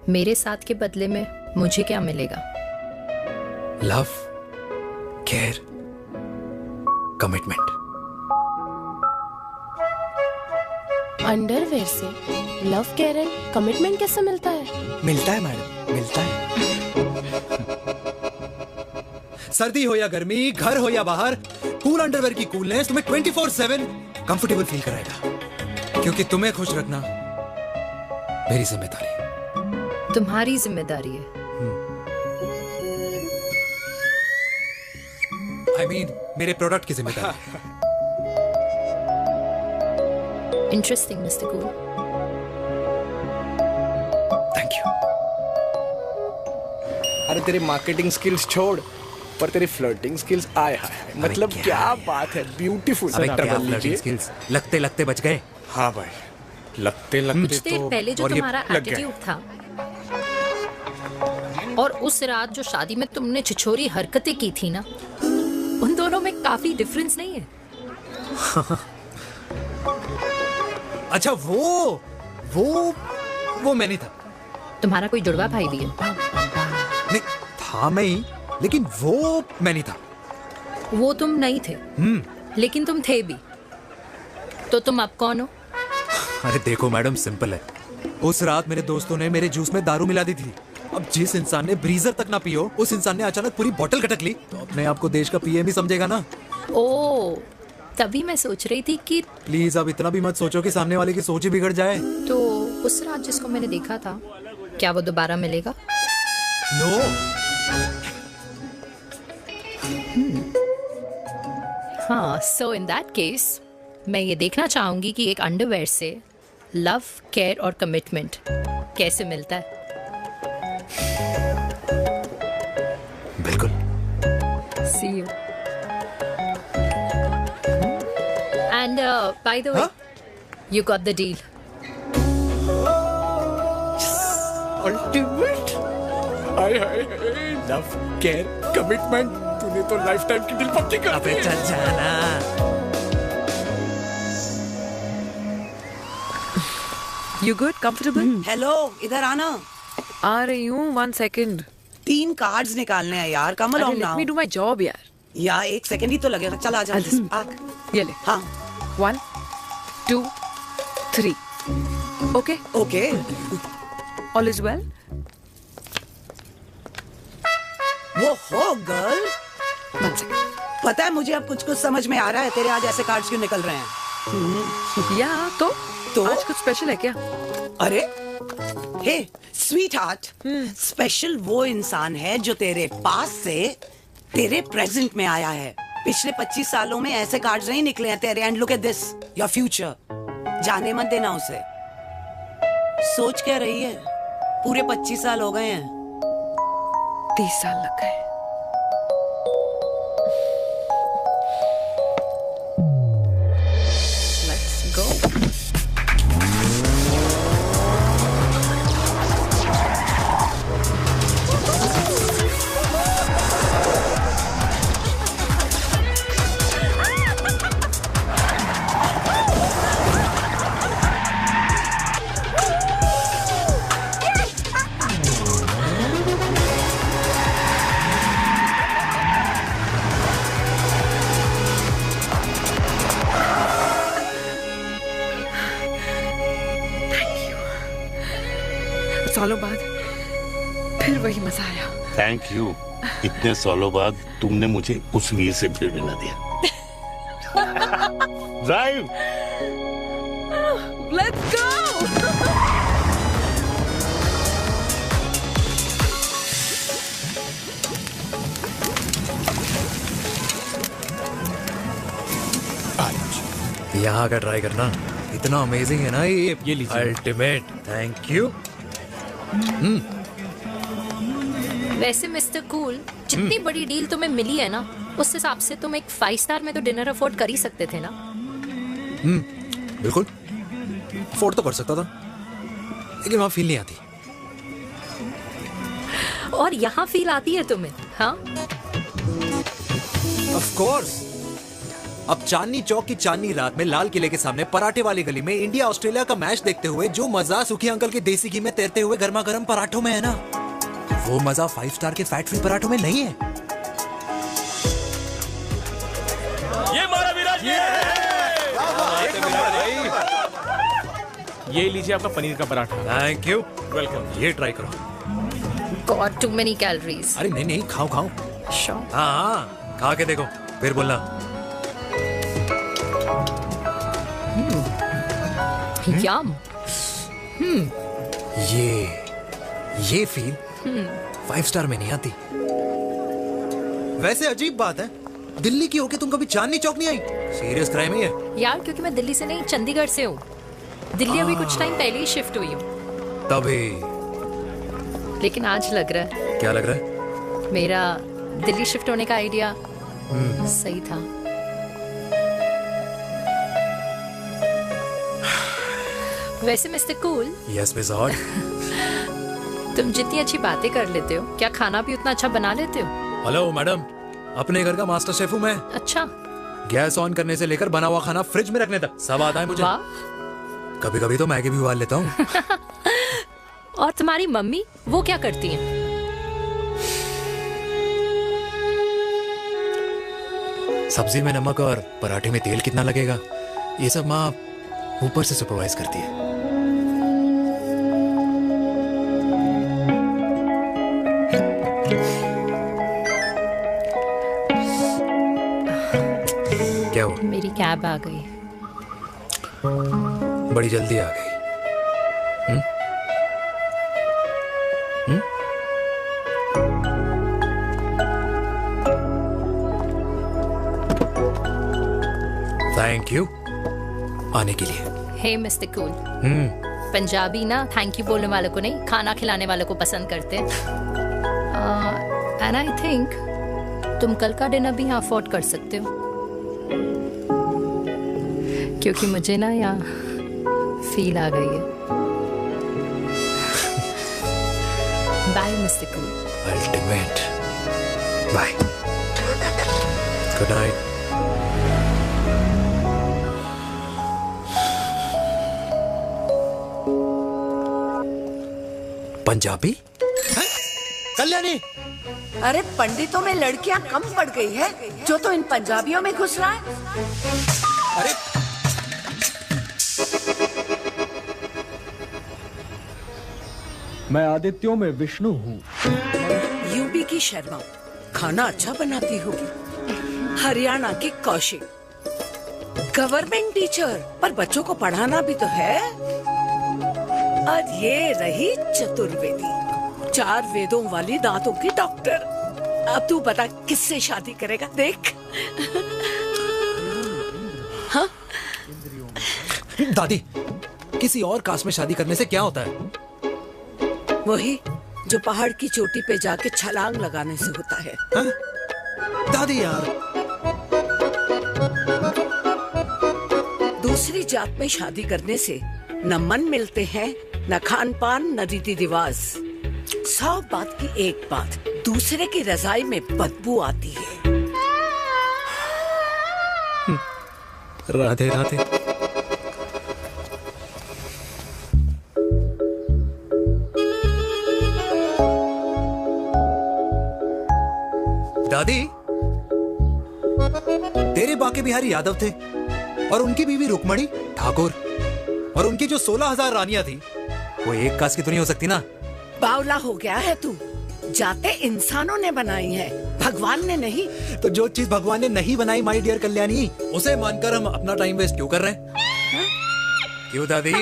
मेरे साथ के बदले में मुझे क्या मिलेगा? Love, care, commitment. अंडरवेयर से लव, केयर एंड कमिटमेंट कैसे मिलता है? मिलता है मैडम, मिलता है। सर्दी हो या गर्मी, घर हो या बाहर, कूल अंडरवेयर की कूलनेस तुम्हें 24/7 कंफर्टेबल फील कराएगा, क्योंकि तुम्हें खुश रखना मेरी जिम्मेदारी है। तुम्हारी जिम्मेदारी है? I mean, मेरे प्रोडक्ट की जिम्मेदारी है। Interesting, Mr. Cool. Thank you. अरे तेरे मार्केटिंग स्किल्स छोड़, पर तेरी फ्लर्टिंग स्किल्स आए हाय, मतलब क्या बात है, ब्यूटीफुल। स्किल्स लगते लगते बच गए। हाँ भाई, लगते लगते कुछ देर पहले जो तुम्हारा एटीट्यूड था और उस रात जो शादी में तुमने छिछोरी हरकतें की थी ना, उन दोनों में काफी डिफरेंस नहीं है? अच्छा वो मैं नहीं था। तुम्हारा कोई जुड़वा भाई भी है? नहीं था मैं ही, लेकिन वो मैं नहीं था। वो तुम नहीं थे, लेकिन तुम थे भी। तो तुम अब कौन हो? अरे देखो मैडम, सिंपल है। उस रात मेरे दोस्तों ने मेरे जूस में दारू मिला दी थी। अब जिस इंसान ने ब्रीजर तक ना पियो, उस इंसान ने अचानक पूरी बोतल खटक ली, तो अपने आप को देश का पीएम ही समझेगा ना। ओ, तभी मैं सोच रही थी कि प्लीज अब इतना भी मत सोचो कि सामने वाले की सोच ही बिगड़ जाए। तो उस रात जिसको मैंने देखा था, क्या वो दोबारा मिलेगा? नो। हाँ, सो इन दैट केस मैं ये देखना चाहूंगी कि एक अंडरवेयर से लव, केयर और कमिटमेंट कैसे मिलता है। बिल्कुल। See you. And by the way, you got the deal. Ultimate. Hi hi, love, care, commitment, तूने तो लाइफ टाइम की डील पक्की कर दी है। चल जाना। You good? Comfortable? हेलो, इधर आना। आ रही हूँ, 1 second. 3 कार्ड्स निकालने हैं यार, come on now. Let me do my job यार. या 1 सेकंड ही तो लगेगा। चल आजा। ये ले। हाँ। 1, 2, 3. Okay? Okay. All is well? वो हो गर्ल। 1 second. पता है मुझे अब कुछ समझ में आ रहा है, तेरे आज ऐसे कार्ड्स क्यों निकल रहे हैं। या तो आज कुछ स्पेशल है क्या? अरे हे स्वीट हार्ट, स्पेशल वो इंसान है जो तेरे पास से तेरे प्रेजेंट में आया है। पिछले 25 सालों में ऐसे कार्ड्स नहीं निकले हैं तेरे। And look at this, your future. जाने मत देना उसे। सोच क्या रही है, पूरे 25 साल हो गए हैं। 30 साल लग गए। Let's go. सालों बाद फिर वही मजा आया। Thank you. इतने सालों बाद तुमने मुझे उस वीर से फिर मिला दिया। ड्राइव। Let's go. यहाँ का ट्राई करना, इतना अमेजिंग है ना ये लीजिए। अल्टीमेट। Thank you. वैसे मिस्टर कूल, जितनी बड़ी डील तुम्हें मिली है ना, उस हिसाब से तुम एक 5 स्टार में तो डिनर अफोर्ड कर ही सकते थे ना। बिल्कुल अफोर्ड तो कर सकता था, लेकिन वहां फील नहीं आती। और यहाँ फील आती है तुम्हें? हाँ, ऑफ कोर्स। अब चांदनी चौक की चांदनी रात में लाल किले के सामने पराठे वाली गली में इंडिया ऑस्ट्रेलिया का मैच देखते हुए जो मजा सुखी अंकल के देसी घी में तैरते हुए गर्मा गर्म पराठों में है ना, वो मजा 5 स्टार के फैट फ्री पराठों में नहीं है। ये मारा विराज। ये लीजिए आपका पनीर का पराठा। Thank you. वेलकम। ये ट्राई करो। God, too many calories. अरे नहीं, खाओ खाओ। Sure. हाँ, खा के देखो फिर बोलना। Yum. ये फील 5 स्टार में नहीं आती। वैसे अजीब बात है, दिल्ली की होके तुम कभी चांदनी चौक नहीं आई? सीरियस क्राइम ही है यार, क्योंकि मैं दिल्ली से नहीं, चंडीगढ़ से हूँ। दिल्ली अभी कुछ टाइम पहले ही शिफ्ट हुई हूँ। तभी। लेकिन आज लग रहा है। क्या लग रहा है? मेरा दिल्ली शिफ्ट होने का आइडिया सही था। वैसे mister cool, yes miss hot. तुम जितनी अच्छी बातें कर लेते हो, क्या खाना भी उतना अच्छा बना लेते हो? हेलो मैडम, अपने घर का मास्टर शेफ हूँ मैं। अच्छा। गैस ऑन करने से लेकर बना हुआ खाना फ्रिज में रखने तक सब आता है मुझे। कभी कभी तो मैगी भी उबाल लेता हूँ। और तुम्हारी मम्मी वो क्या करती हैं? सब्जी में नमक और पराठे में तेल कितना लगेगा, ये सब माँ ऊपर से सुपरवाइज करती है। क्या हुआ? मेरी कैब आ गई। बड़ी जल्दी आ गई। थैंक यू आने के लिए। हे मिस्टर कूल, पंजाबी ना थैंक यू बोलने वालों को नहीं, खाना खिलाने वालों को पसंद करते हैं। एंड आई थिंक तुम कल का डिनर भी यहाँ अफोर्ड कर सकते हो, क्योंकि मुझे ना यहाँ फील आ गई है। Bye mister cool. Ultimate. Bye. Good night. Punjabi? Kalyani, अरे पंडितों में लड़कियां कम पड़ गई है जो तो इन पंजाबियों में घुस रहा है। अरे मैं आदित्यों में विष्णु हूँ। यूपी की शर्मा, खाना अच्छा बनाती होगी। हरियाणा की कौशिक, गवर्नमेंट टीचर, पर बच्चों को पढ़ाना भी तो है। और ये रही चतुर्वेदी, 4 वेदों वाली दांतों की डॉक्टर। अब तू बता किससे शादी करेगा? देख। हाँ? दादी, किसी और कास्ट में शादी करने से क्या होता है? वही जो पहाड़ की चोटी पे जाके छलांग लगाने से होता है। हाँ? दादी यार, दूसरी जात में शादी करने से न मन मिलते हैं, न खान पान, न रीति रिवाज। 100 बात की एक बात, दूसरे की रजाई में बदबू आती है। राधे राधे। दादी, तेरे बाके बिहारी यादव थे और उनकी बीवी रुक्मणी ठाकुर, और उनकी जो 16,000 रानियां थी वो एक कास्ट की तो नहीं हो सकती ना। बावला हो गया है तू। जाते इंसानों ने बनाई है, भगवान ने नहीं। तो जो चीज भगवान ने नहीं बनाई माय डियर कल्याणी, उसे मानकर हम अपना टाइम वेस्ट क्यों कर रहे हैं? क्यों दादी?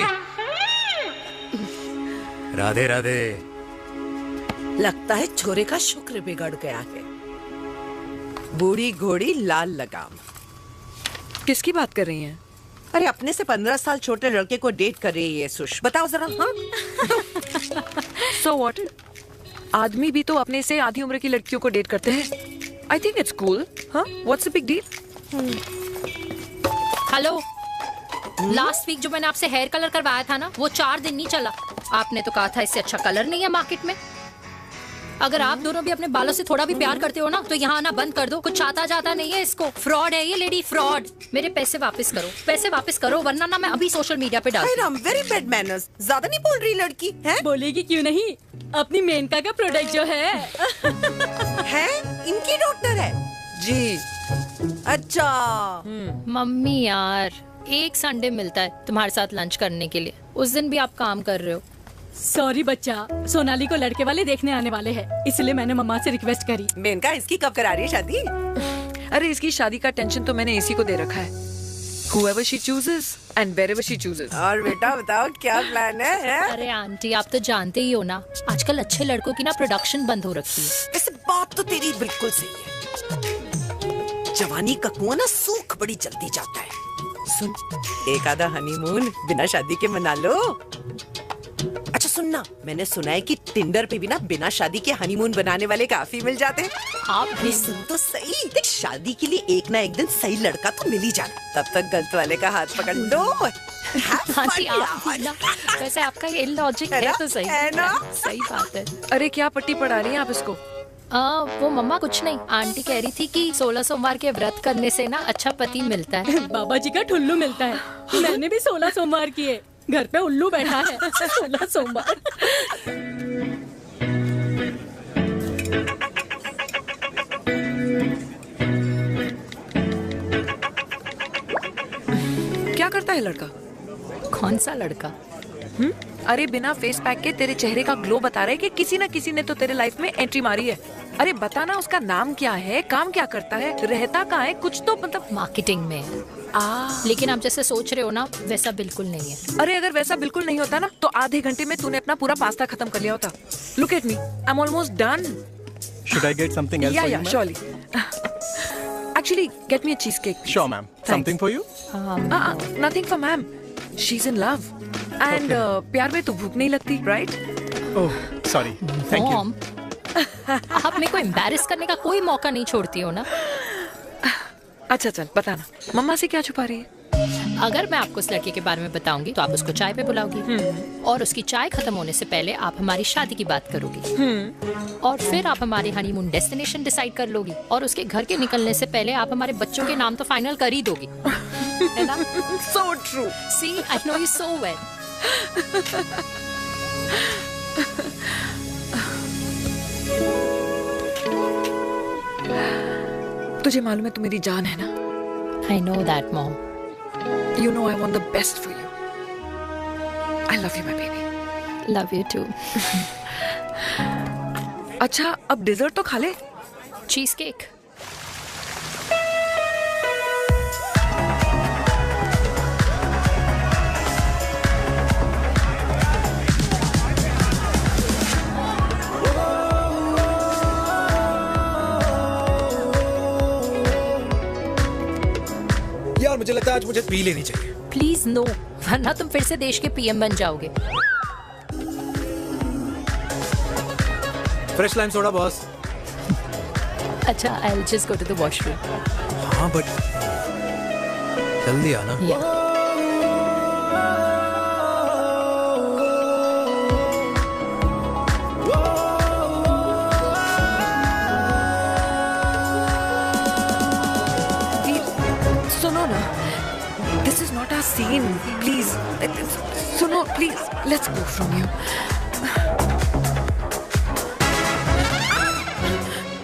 राधे राधे। लगता है छोरे का शुक्र बिगड़ गया है। बूढ़ी घोड़ी लाल लगाम। किसकी बात कर रही हैं? अरे अपने से 15 साल छोटे लड़के को डेट कर रही है सुश। बताओ जरा। हाँ? So what? आदमी भी तो अपने से आधी उम्र की लड़कियों को डेट करते हैं। I think it's cool. हाँ? What's the big deal? Hello, last week जो मैंने आपसे हेयर कलर करवाया था ना, वो 4 दिन नहीं चला। आपने तो कहा था इससे अच्छा कलर नहीं है मार्केट में। अगर आप दोनों भी अपने बालों से थोड़ा भी प्यार करते हो ना, तो यहाँ आना बंद कर दो। कुछ आता जाता नहीं है इसको। फ्रॉड है ये लेडी, फ्रॉड। मेरे पैसे वापस करो, पैसे वापस करो, वरना ना मैं अभी सोशल मीडिया पे डाल। Very bad manners. ज्यादा नहीं बोल रही लड़की है? बोलेगी क्यों नहीं? अपनी मेनका का प्रोडक्ट जो है इनकी डॉक्टर है जी। अच्छा मम्मी यार, एक संडे मिलता है तुम्हारे साथ लंच करने के लिए, उस दिन भी आप काम कर रहे हो। सॉरी बच्चा, सोनाली को लड़के वाले देखने आने वाले हैं, इसलिए मैंने मम्मा से रिक्वेस्ट करी। मेनका, इसकी कब करा रही है शादी? अरे इसकी शादी का टेंशन तो मैंने इसी को दे रखा है। Whoever she chooses and wherever she chooses. और बेटा बताओ क्या प्लान है? अरे आंटी, आप तो जानते ही हो ना, आजकल अच्छे लड़कों की ना प्रोडक्शन बंद हो रखी है। वैसे बात तो तेरी बिल्कुल सही है। जवानी का कुआं ना सूख बड़ी जल्दी जाता है। सुन, एक आधा हनीमून बिना शादी के मना लो। अच्छा सुनना, मैंने सुना है कि टिंडर पे भी ना बिना शादी के हनीमून बनाने वाले काफी मिल जाते हैं। आप भी सुन तो सही, देख शादी के लिए एक ना एक दिन सही लड़का तो मिल ही जाना, तब तक गलत वाले का हाथ पकड़ लो। आंटी आप भी ना, वैसे आपका ये लॉजिक है तो सही है ना, सही बात है। अरे क्या पट्टी पढ़ा रही हैं आप इसको? वो मम्मा कुछ नहीं, आंटी कह रही थी कि 16 सोमवार के व्रत करने से ना अच्छा पति मिलता है। बाबा जी का ठुल्लू मिलता है। मैंने भी 16 सोमवार किए, घर पे उल्लू बैठा है। 16 सोमवार। क्या करता है लड़का? कौन सा लड़का? अरे बिना फेस पैक के तेरे चेहरे का ग्लो बता रहा है कि किसी ना किसी ने तो तेरे लाइफ में एंट्री मारी है। अरे बता ना, उसका नाम क्या है, काम क्या करता है, रहता कहाँ है, कुछ तो मतलब। मार्केटिंग में। लेकिन आप जैसे सोच रहे हो ना, वैसा बिल्कुल नहीं है। अरे अगर वैसा बिल्कुल नहीं होता ना तो आधे घंटे में तूने अपना पूरा पास्ता खत्म कर लिया होता। Look at me, I am almost done. Should I get something else for you, ma'am? Surely. Actually, get me a cheesecake. Sure, ma'am. Something for you? Nothing for ma'am. She's in love. And प्यार में तो भूख नहीं लगती, right? Oh, sorry. Thank you. आप मेरे को embarrass करने का कोई मौका नहीं छोड़ती हो ना। अच्छा चल बताना, मम्मा से क्या छुपा रही है? अगर मैं आपको उस लड़के के बारे में बताऊंगी तो आप उसको चाय पे बुलाओगी, और उसकी चाय खत्म होने से पहले आप हमारी शादी की बात करोगी, और फिर आप हमारे हनीमून डेस्टिनेशन डिसाइड कर लोगी, और उसके घर के निकलने से पहले आप हमारे बच्चों के नाम तो फाइनल कर ही दोगी, है ना? So true. See, I know you so well. तुझे मालूम है तू मेरी जान है ना? I know that, Mom. You know I want the best for you. I love you, my baby. Love you too. अच्छा, अब डिजर्ट तो खा ले। Cheese cake. यार मुझे लगता है आज मुझे पी लेनी चाहिए। प्लीज नो, वरना तुम फिर से देश के पीएम बन जाओगे। Fresh lime soda boss. अच्छा, I'll just go to the washroom. हाँ बट जल्दी आना। सुनो ना, this is not our scene. Please, सुनो please, let's go from here.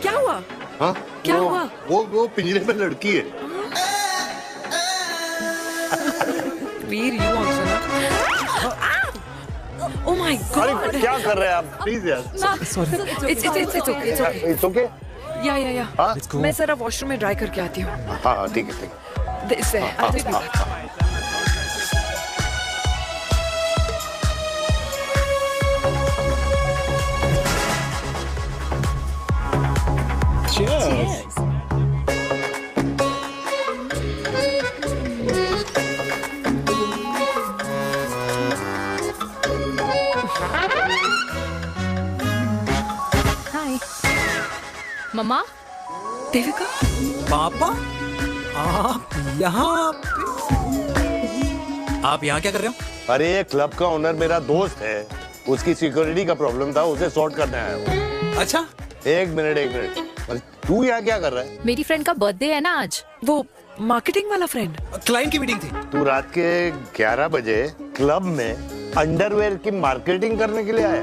क्या हुआ? हाँ? क्या हुआ? वो पिंजरे में लड़की है। वीर, you also ना? Oh my God! अरे क्या कर रहे हैं आप? Please यार। Sorry. It's okay. It's okay? या। हाँ? मैं जरा वॉशरूम में ड्राई करके आती हूँ। हाँ ठीक है। This way. I'll just be back. Cheers. हाय मम्मा। देविका। पापा, आप यहाँ क्या कर रहे हो? अरे ये क्लब का ओनर मेरा दोस्त है, उसकी सिक्योरिटी का प्रॉब्लम था, उसे सॉर्ट करने आया हूँ। अच्छा, एक मिनट। अरे तू यहाँ क्या कर रहा है? मेरी फ्रेंड का बर्थडे है ना आज। वो मार्केटिंग वाला फ्रेंड। क्लाइंट की मीटिंग थी। तू रात के 11 बजे क्लब में अंडरवेयर की मार्केटिंग करने के लिए आया?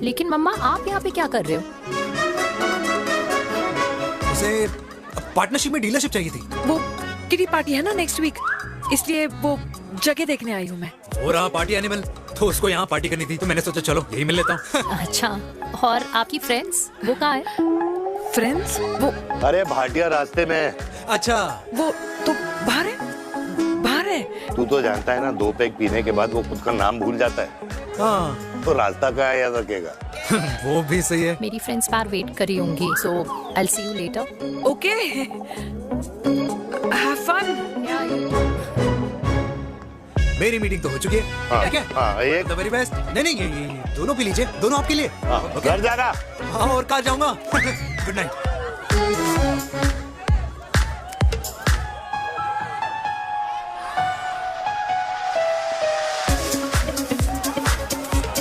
लेकिन मम्मा आप यहाँ पे क्या कर रहे हो? उसे पार्टनरशिप में डीलरशिप चाहिए थी। वो किटी पार्टी है ना नेक्स्ट वीक, इसलिए वो जगह देखने आई हूँ मैं। हो रहा पार्टी एनिमल, तो उसको यहाँ पार्टी करनी थी, तो मैंने सोचा चलो यही मिल लेता हूँ। अच्छा, और आपकी फ्रेंड्स वो कहाँ है? फ्रेंड्स वो अरे भाटिया रास्ते में। अच्छा, वो तो बाहर है। तू तो जानता है ना, 2 पैक पीने के बाद वो खुद का नाम भूल जाता है। हाँ। तो रास्ता कहाँ याद रखेगा? वो भी सही है। मेरी फ्रेंड्स बाहर वेट कर रही होंगी, so I'll see you later. Okay. Have fun. मेरी मीटिंग तो हो चुकी है। ठीक है, एक द वेरी बेस्ट। नहीं ये दोनों पी लीजिए, दोनों आपके लिए। घर जाना। हाँ, और कहाँ जाऊंगा। Good night.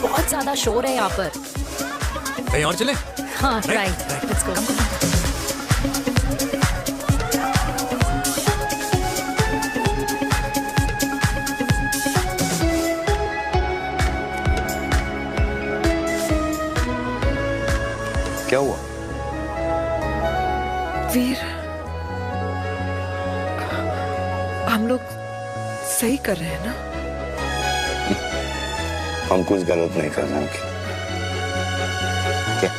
बहुत ज्यादा शोर है यहाँ पर। कहीं और चले? हाँ, राइट, लेट्स गो। क्या हुआ? वीर, हम लोग सही कर रहे हैं ना? हम कुछ गलत नहीं कर रहे हैं। क्या?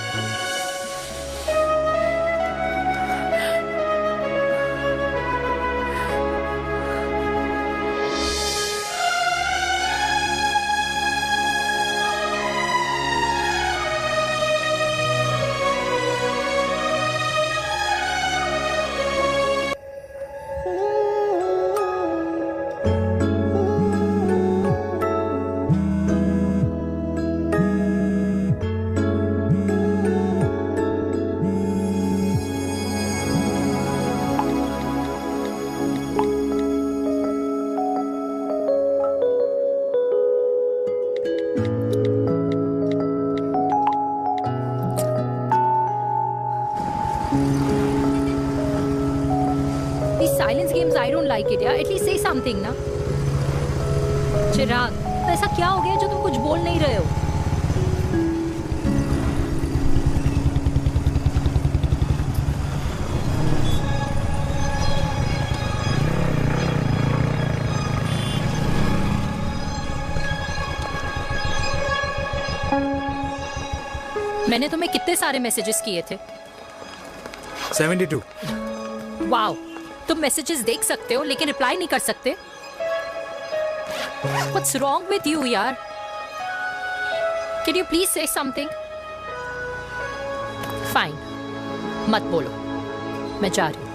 Silence games, I don't like it, yeah. At least say something, ना. चिराग, ऐसा क्या हो गया जो तुम कुछ बोल नहीं रहे हो? मैंने तुम्हें कितने सारे मैसेजेस किए थे? 72। वाओ, तुम मैसेजेस देख सकते हो लेकिन रिप्लाई नहीं कर सकते? What's wrong with you, यार? Can you please say something? Fine, मत बोलो, मैं जा रही हूँ।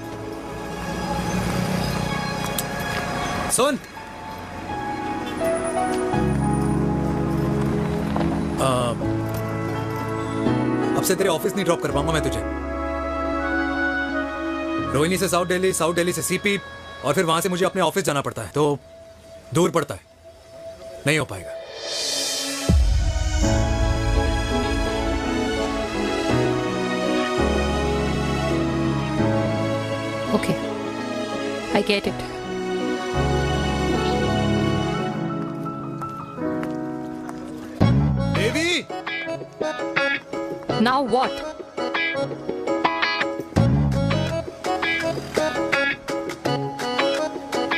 सुन, अब से तेरे ऑफिस नहीं ड्रॉप कर पाऊंगा मैं तुझे। रोहिणी से साउथ दिल्ली से सीपी, और फिर वहां से मुझे अपने ऑफिस जाना पड़ता है, तो दूर पड़ता है, नहीं हो पाएगा। Okay, I get it. Devi, now what?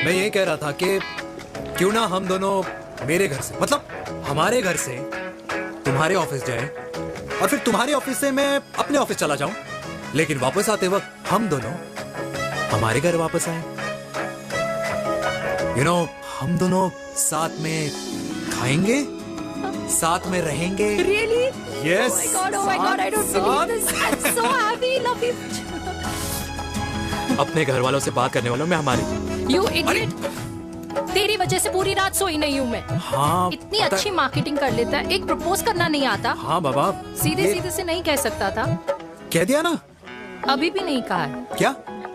मैं ये कह रहा था कि क्यों ना हम दोनों मेरे घर से, मतलब हमारे घर से तुम्हारे ऑफिस जाए, और फिर तुम्हारे ऑफिस से मैं अपने ऑफिस चला जाऊं, लेकिन वापस आते वक्त हम दोनों हमारे घर वापस आए। यू नो, हम दोनों साथ में खाएंगे, साथ में रहेंगे। Really? Yes. Oh my God, I don't believe this. I'm so happy, love you. अपने घर वालों से बात करने वालों में हमारी। You idiot. तेरी वजह से पूरी रात सोई नहीं हूँ मैं। हाँ, इतनी अच्छी मार्केटिंग कर लेता है, एक प्रपोज करना नहीं आता। हाँ बाबा, सीधे से नहीं कह सकता था। कह दिया ना। अभी भी नहीं कहा है। क्या?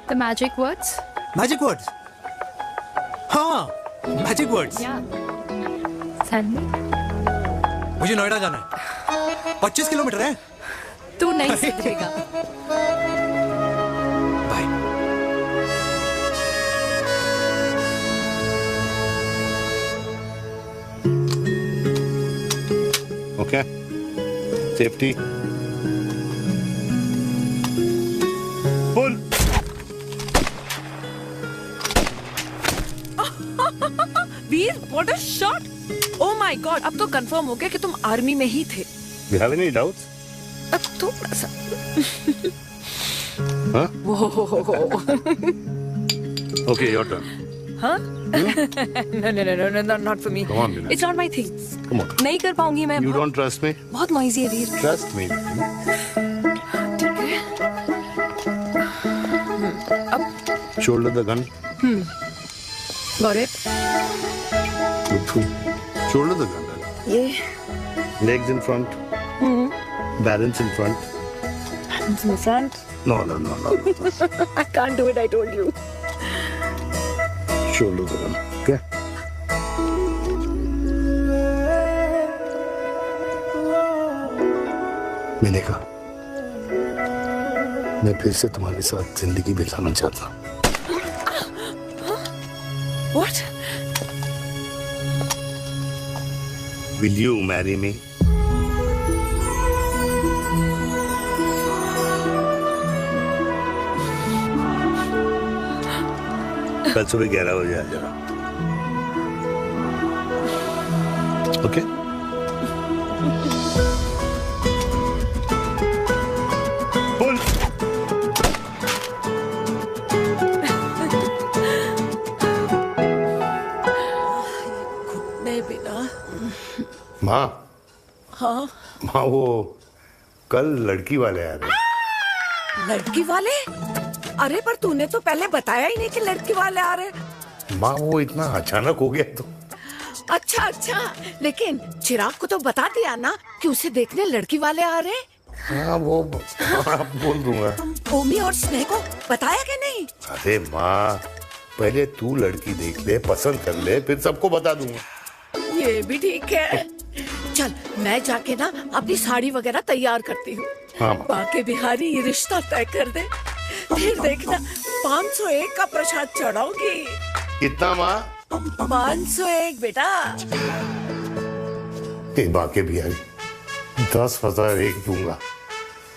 The magic words. Magic words. हाँ, magic words. Tell me. मुझे नोएडा जाना है, 25 किलोमीटर है। तू नहीं सीखेगा। Okay. Safety. Pull. Veer, what a shot! Oh my God! अब तो कंफर्म हो गया कि तुम आर्मी में ही थे। You have any doubts? अब थोड़ा सा। Huh? Whoa. Okay, your turn. Huh? No, not for me. Come on, Vinay. It's not my thing. Come on. नहीं कर पाऊंगी मैं। You don't trust me? बहुत नॉइजी है वीर। Trust me. ठीक है। अब Shoulder the gun. Got it. Good shoulder तक जाना ये है, legs in front, balance in front. hands in front. No. I can't do it, I told you. Shoulder तक जाना. क्या? मैंने कहा मैं फिर से तुम्हारे साथ जिंदगी बिताना चाहता हूँ. What? Will you marry me? कल सुबह 11 बजे आ जाना. ओके? बोल. नहीं बिना. माँ, हाँ. माँ वो कल लड़की वाले आ रहे. लड़की वाले? अरे पर तूने तो पहले बताया ही नहीं कि लड़की वाले आ रहे. माँ वो इतना अचानक हो गया तो. अच्छा, लेकिन चिराग को तो बता दिया ना कि उसे देखने लड़की वाले आ रहे. हाँ वो बोल दूंगा. ओमी और स्नेह को बताया कि नहीं? अरे माँ, पहले तू लड़की देख ले, पसंद कर ले, फिर सबको बता दूंगा. ये भी ठीक है. चल मैं जाके ना अपनी साड़ी वगैरह तैयार करती हूँ. हाँ. बाकी बिहारी ये रिश्ता तय कर दे, फिर देखना 501 का प्रसाद चढ़ाऊंगी. कितना माँ? 501 बेटा. बाकी बिहारी 10,000 एक दूंगा.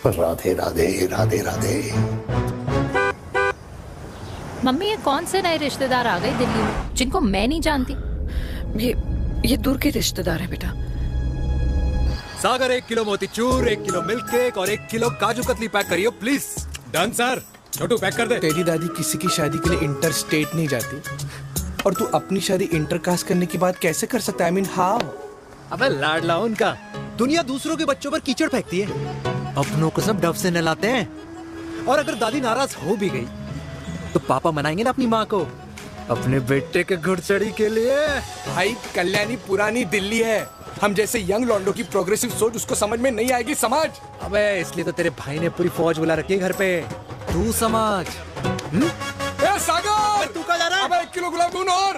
राधे राधे राधे राधे. मम्मी ये कौन से नए रिश्तेदार आ गए दिल्ली में जिनको मैं नहीं जानती? ये दूर के रिश्तेदार है बेटा. सागर 1 किलो मोतीचूर, 1 किलो मिल्क केक और 1 किलो काजू कतली पैक करियो please. Done sir. Chhotu pack कर दे. तेरी दादी किसी की शादी के लिए इंटर स्टेट नहीं जाती और तू अपनी शादी इंटर कास्ट करने की बात कैसे कर सकता है? I mean, how? अबे लाडला उनका. दुनिया दूसरों के बच्चों पर कीचड़ फेंकती है, अपनों को सब डब से नहलाते हैं. और अगर दादी नाराज हो भी गई तो पापा मनाएंगे ना अपनी माँ को अपने बेटे के घुड़चढ़ी के लिए. भाई कल्याणी पुरानी दिल्ली है. हम जैसे यंग लॉन्डो की प्रोग्रेसिव सोच उसको समझ में नहीं आएगी. समझ. अबे इसलिए तो तेरे भाई ने पूरी फौज बुला रखी है घर पे. तू समझ. ए सागर, तू कहाँ जा रहा है? अबे 1 किलो गुलाब जामुन और.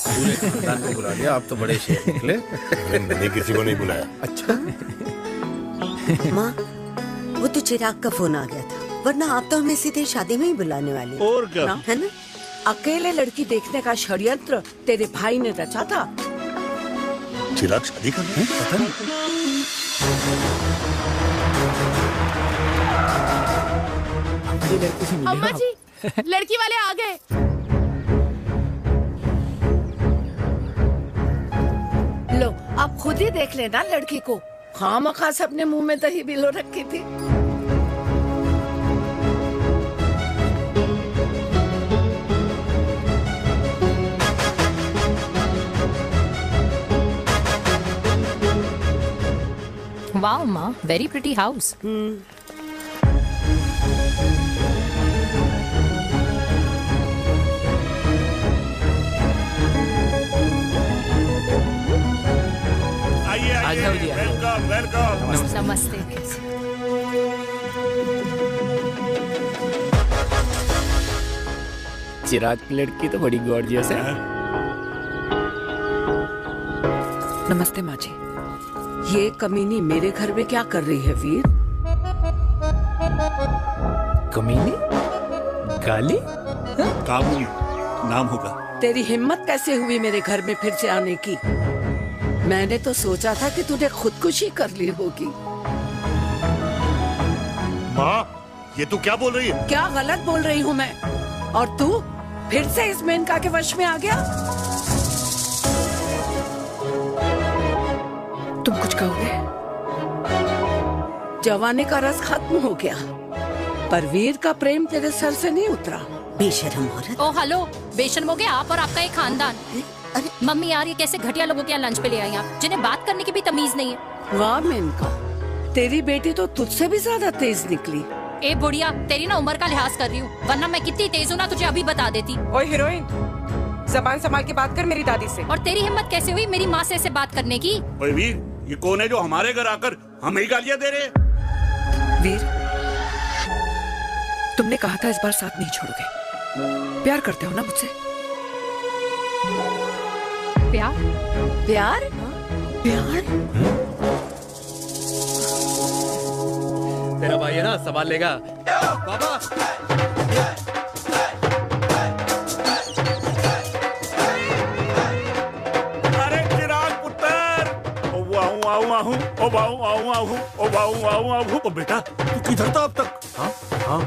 पूरे खानदान को बुला लिया. आप तो बड़े शेर निकले. मैंने किसी को नहीं बुलाया. अच्छा. माँ, वो तो चिराग का फोन आ गया था, वरना आप तो हमें सीधे शादी में ही बुलाने वाले. और क्या? है ना? अकेले लड़की देखने का षड्यंत्र तेरे भाई ने रचा था. चिराग शादी कर रहे हैं? पता नहीं. अम्मा जी, लड़की वाले आ गए. लो आप खुद ही देख लेना लड़की को. खामखा से अपने मुंह में दही बिलो रखी थी. वाओ माँ, वेरी प्रिटी हाउस. आइए वेलकम वेलकम. नमस्ते. चिराग की लड़की तो बड़ी गॉर्जियस है. नमस्ते माँ जी. ये कमीनी मेरे घर में क्या कर रही है वीर? कमीनी? गाली? काबू नाम होगा. तेरी हिम्मत कैसे हुई मेरे घर में फिर से आने की? मैंने तो सोचा था कि तूने खुदकुशी कर ली होगी. माँ, ये तू क्या बोल रही है? क्या गलत बोल रही हूँ मैं? और तू फिर से इस मेनका के वश में आ गया? तुम कुछ कहोगे? जवानी का रस खत्म हो गया, पर वीर का प्रेम तेरे सर से नहीं उतरा. बेशरम औरत. ओ हेलो, बेशर्म हो गए आप और आपका एक खानदान. मम्मी यार, ये कैसे घटिया लोगों के यहाँ लंच पे ले आई आप, जिन्हें बात करने की भी तमीज नहीं है. वाह मेनका, तेरी बेटी तो तुझसे भी ज्यादा तेज निकली. ए बुढ़िया, तेरी ना उम्र का लिहाज कर रही हूँ, वरना मैं कितनी तेज हूँ ना तुझे अभी बता देती. ओए हीरोइन, जबान संभाल के बात कर मेरी दादी से। और तेरी हिम्मत कैसे हुई मेरी माँ से ऐसे बात करने की? ओए वीर, ये कौन है जो हमारे घर आकर हमें ही गालियां दे रहे हैं? वीर, तुमने कहा था इस बार साथ नहीं छोड़ोगे। प्यार करते हो ना मुझसे? प्यार? प्यार? प्यार? तेरा भाई है ना, संभाल लेगा। बाबा अरे चिराग पुत्र, ओ बेटा तू किधर था अब तक? हाँ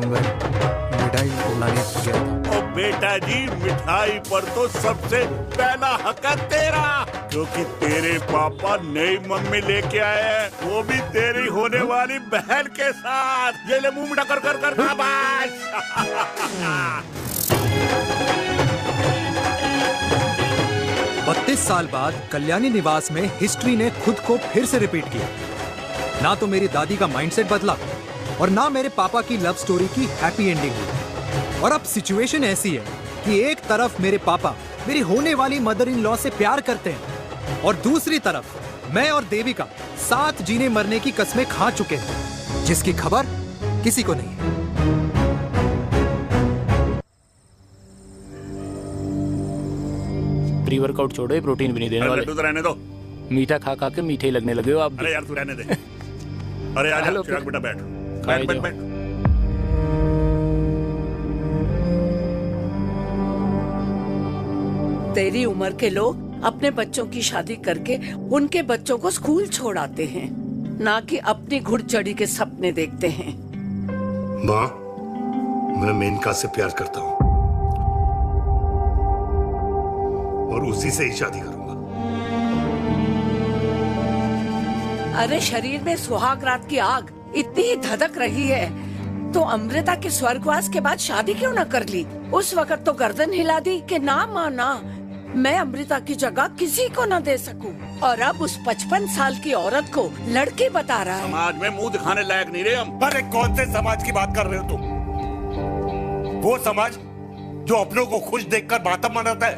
मिठाई लाने गया था। ओ बेटा जी, मिठाई पर तो सबसे पहला हक है तेरा, क्योंकि तेरे पापा नई मम्मी लेके आए हैं, वो भी तेरी होने वाली बहन के साथ। ये ले मुंह मीठा कर कर कर शाबाश। 32 साल बाद कल्याणी निवास में हिस्ट्री ने खुद को फिर से रिपीट किया। ना तो मेरी दादी का माइंडसेट बदला और ना मेरे पापा की लव स्टोरी की हैप्पी एंडिंग हुई। और अब सिचुएशन ऐसी है कि एक तरफ मेरे पापा मेरी होने वाली मदर इन लॉ से प्यार करते हैं और दूसरी तरफ मैं और देविका साथ जीने मरने की कस्में खा चुके हैं, जिसकी खबर किसी को नहीं है। प्री वर्कआउट छोड़ो, प्रोटीन भी नहीं देने वाले। तो रहने दो, मीठा खा खा के मीठे ही लगने लगे हो आप। अरे यार तू रहने दे। अरे आजा चिराग बेटा, बैठ बैठ बैठ बैठ। तेरी उम्र के लोग अपने बच्चों की शादी करके उनके बच्चों को स्कूल छोड़ाते हैं, ना कि अपनी घुड़चढ़ी के सपने देखते हैं। माँ, मैं मेनका से प्यार करता हूँ और उसी से ही शादी करूंगा। अरे शरीर में सुहाग रात की आग इतनी धधक रही है तो अमृता के स्वर्गवास के बाद शादी क्यों न कर ली? उस वक्त तो गर्दन हिला दी कि ना माना, मैं अमृता की जगह किसी को न दे सकूं। और अब उस 55 साल की औरत को लड़के बता रहा है। समाज में मुंह दिखाने लायक नहीं रहे हम। अरे कौन से समाज की बात कर रहे हो तुम? वो समाज जो अपनों को खुश देखकर मातम मनाता है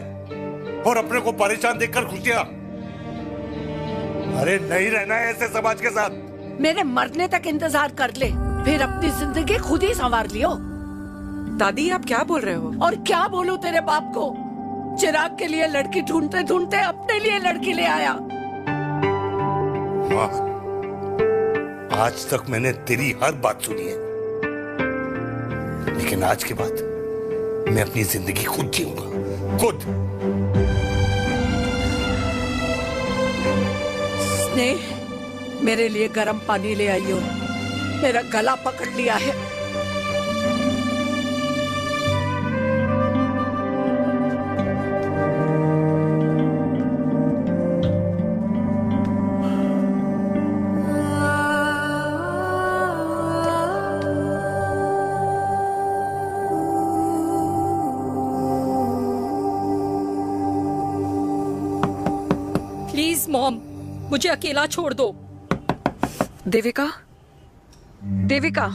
और अपने को परेशान देखकर खुशियां। अरे नहीं रहना है ऐसे समाज के साथ। मेरे मरने तक इंतजार कर ले, फिर अपनी जिंदगी खुद ही संवार लियो। दादी आप क्या बोल रहे हो? और क्या बोलूं तेरे बाप को? चिराग के लिए लड़की ढूंढते ढूंढते अपने लिए लड़की ले आया। माँ, आज तक मैंने तेरी हर बात सुनी है, लेकिन आज के बाद मैं अपनी जिंदगी खुद जीऊंगा, खुद। स्नेह, मेरे लिए गर्म पानी ले आइयो, मेरा गला पकड़ लिया है। प्लीज मॉम, मुझे अकेला छोड़ दो। देविका, देविका,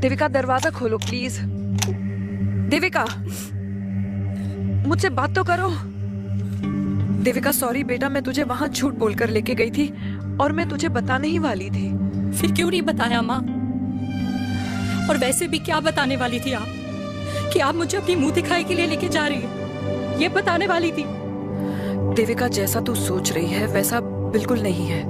देविका दरवाजा खोलो प्लीज। देविका, मुझसे बात तो करो। देविका सॉरी बेटा, मैं तुझे वहां झूठ बोलकर लेके गई थी और मैं तुझे बताने ही वाली थी। फिर क्यों नहीं बताया माँ? और वैसे भी क्या बताने वाली थी आप? कि आप मुझे अपनी मुंह दिखाई के लिए लेके जा रही है, ये बताने वाली थी। देविका, जैसा तू सोच रही है वैसा बिल्कुल नहीं है।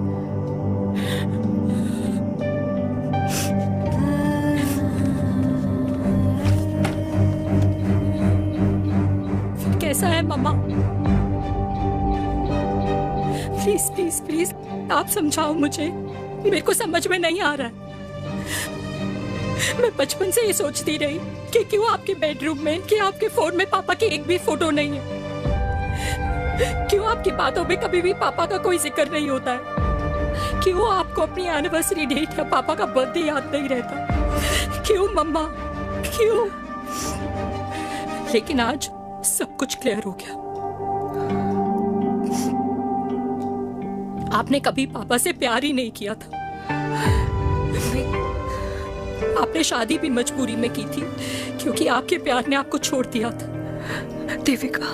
फिर कैसा है मम्मा? प्लीज प्लीज प्लीज आप समझाओ मुझे, मेरे को समझ में नहीं आ रहा है। मैं बचपन से ये सोचती रही कि क्यों आपके बेडरूम में, कि आपके फोन में पापा की एक भी फोटो नहीं है, क्यों आपकी बातों में कभी भी पापा का कोई जिक्र नहीं होता है, क्यों आपको अपनी एनिवर्सरी डेट या पापा का बर्थडे याद नहीं रहता, क्यों मम्मा, क्यों? लेकिन आज सब कुछ क्लियर हो गया। आपने कभी पापा से प्यार ही नहीं किया था। आपने शादी भी मजबूरी में की थी क्योंकि आपके प्यार ने आपको छोड़ दिया था। देविका,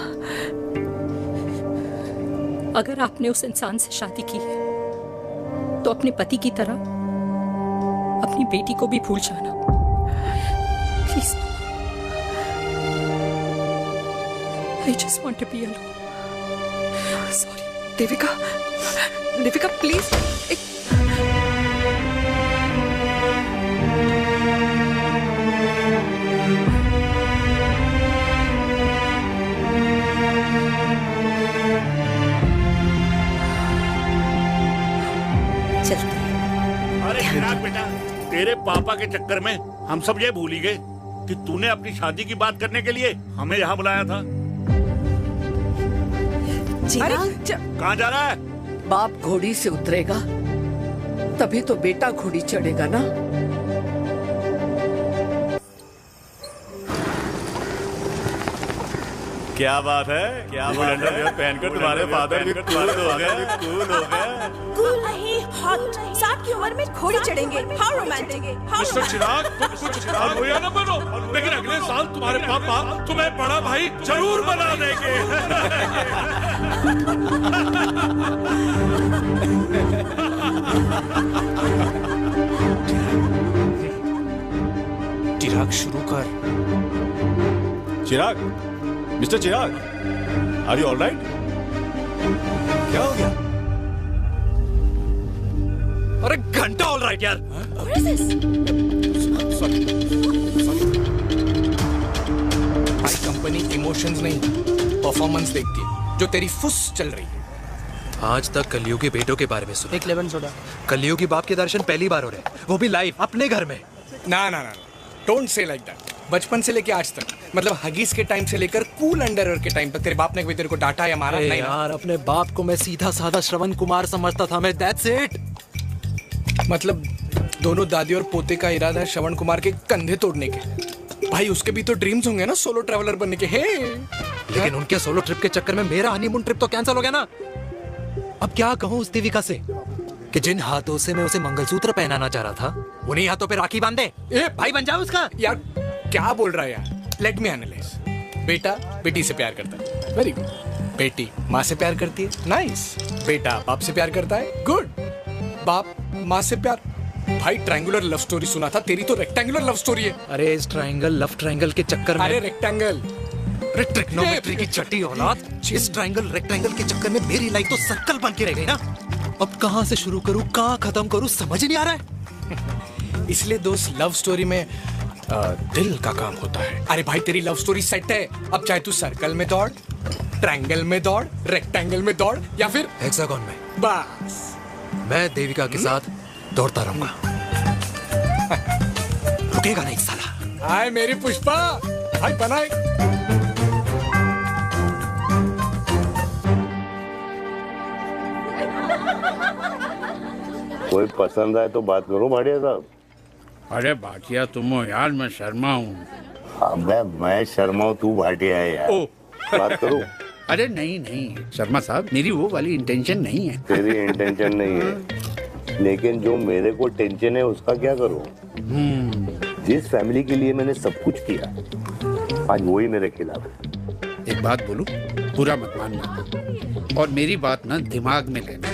अगर आपने उस इंसान से शादी की है तो अपने पति की तरह अपनी बेटी को भी भूल जाना please. I just want to be alone. Sorry, Devika, Devika please. अरे चिराग बेटा, तेरे पापा के चक्कर में हम सब ये भूल ही गए कि तूने अपनी शादी की बात करने के लिए हमें यहाँ बुलाया था। कहाँ जा रहा है? बाप घोड़ी से उतरेगा तभी तो बेटा घोड़ी चढ़ेगा ना। क्या बात है, क्या बात है, पहनकर तुम्हारे फादर भी कूल हो गए, कूल हो गए। कूल नहीं, हॉट। 60 की उम्र में घोड़ी चढ़ेंगे, हाउ रोमांटिक। मिस्टर चिराग, तुम कुछ रोया न बनो, लेकिन अगले साल तुम्हारे पापा तुम्हें बड़ा भाई जरूर बना देंगे। चिराग शुरू कर। Chirag, mister Chirag, are you all right? क्या हो गया? अरे घंटा ऑल राइट यार। भाई कंपनी इमोशंस नहीं परफॉर्मेंस देखती है, जो तेरी फुस चल रही है। आज तक कलियुगी बेटों के बारे में सुना। एक लेमन सोडा। कलियुगी बाप के दर्शन पहली बार हो रहे, वो भी लाइव अपने घर में। ना ना ना, डोंट से लाइक दैट। बचपन से लेके आज तक, मतलब हगीज के टाइम से लेकर कूल अंडरवेयर के टाइम तक तेरे बाप ने कभी तेरे को डांटा या मारा? नहीं यार, अपने बाप को मैं सीधा साधा श्रवण कुमार समझता था मैं, दैट्स इट। मतलब दोनों दादी और पोते का इरादा है श्रवण कुमार के कंधे तोड़ने के। भाई उसके भी तो ड्रीम्स होंगे ना सोलो ट्रैवलर बनने के। लेकिन उनके सोलो ट्रिप के चक्कर में मेरा हनीमून ट्रिप तो कैंसिल हो गया ना। अब क्या कहूँ उस देविका से कि जिन हाथों से मैं उसे मंगलसूत्र पहनाना चाह रहा था, उन्हीं हाथों पे राखी बांध दे। भाई बन जाओ उसका। यार क्या बोल रहा है यार? Let me analyse. बेटा बेटी से प्यार करता है, वेरी गुड। बेटी माँ से प्यार करती है, नाइस। बेटा बाप से प्यार करता है, गुड। बाप माँ से प्यार। भाई ट्रायंगुलर लव स्टोरी सुना था, तेरी तो रेक्टेंगुलर लव स्टोरी है। अरे इस ट्रायंगल लव ट्रायंगल के चक्कर में, अरे रेक्टेंगल, ट्रिग्नोमेट्री की छठी औलाद, इस ट्रायंगल रेक्टेंगल के चक्कर में मेरी लाइफ तो सर्कल बन के रह गई ना। अब कहाँ से शुरू करूँ, कहाँ खत्म करूँ, समझ नहीं आ रहा है। इसलिए दोस्त लव स्टोरी में दिल का काम होता है। अरे भाई तेरी लव स्टोरी सेट है, अब चाहे तू सर्कल में दौड़, ट्रायंगल में दौड़, रेक्टेंगल में दौड़ या फिर हेक्सागोन में, बस मैं देविका के साथ दौड़ता रहूंगा। रुकेगा नहीं साला। हाय मेरी पुष्पा, हाय बनाए। कोई पसंद आए तो बात करो भाटिया साहब। अरे भाटिया तुम हो यार, मैं शर्मा हूँ। अबे मैं शर्मा हूँ, तू भाटिया है यार। बात करो। अरे नहीं नहीं शर्मा साहब, मेरी वो वाली इंटेंशन नहीं है। तेरी इंटेंशन नहीं है, लेकिन जो मेरे को टेंशन है उसका क्या करूँ? जिस फैमिली के लिए मैंने सब कुछ किया, आज वही मेरे खिलाफ है। एक बात बोलूं, बुरा मत मानना, और मेरी बात ना दिमाग में लेना,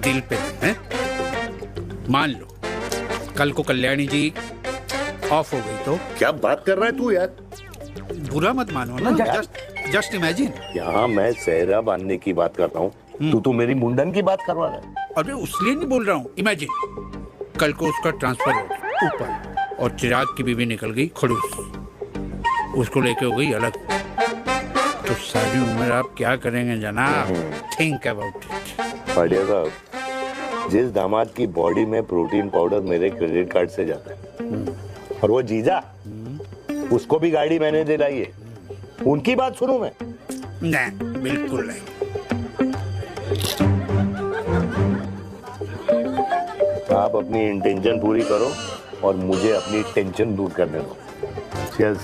दिल पे है। मान लो कल को कल्याणी जी ऑफ हो गई तो? क्या बात कर रहा है तू यार? बुरा मत मानो ना, जस्ट इमेजिन। यहाँ मैं सेहरा बांधने की बात कर रहा हूँ, तू मेरी मुंडन की बात करवा रहा है। अरे उसलिए नहीं बोल रहा हूँ, इमेजिन कल को उसका ट्रांसफर हो गया ऊपर और चिराग की बीवी निकल गई खड़ूस, उसको लेके हो गई अलग, तो सारी उम्र आप क्या करेंगे जनाब? Think about it. भाटिया साहब, जिस दामाद की बॉडी में प्रोटीन पाउडर मेरे क्रेडिट कार्ड से जाता है, और वो जीजा, उसको भी गाड़ी मैंने दिलाई है, उनकी बात सुनूं मैं? नहीं, बिल्कुल नहीं। आप अपनी इंटेंशन पूरी करो और मुझे अपनी टेंशन दूर करने दो। Cheers.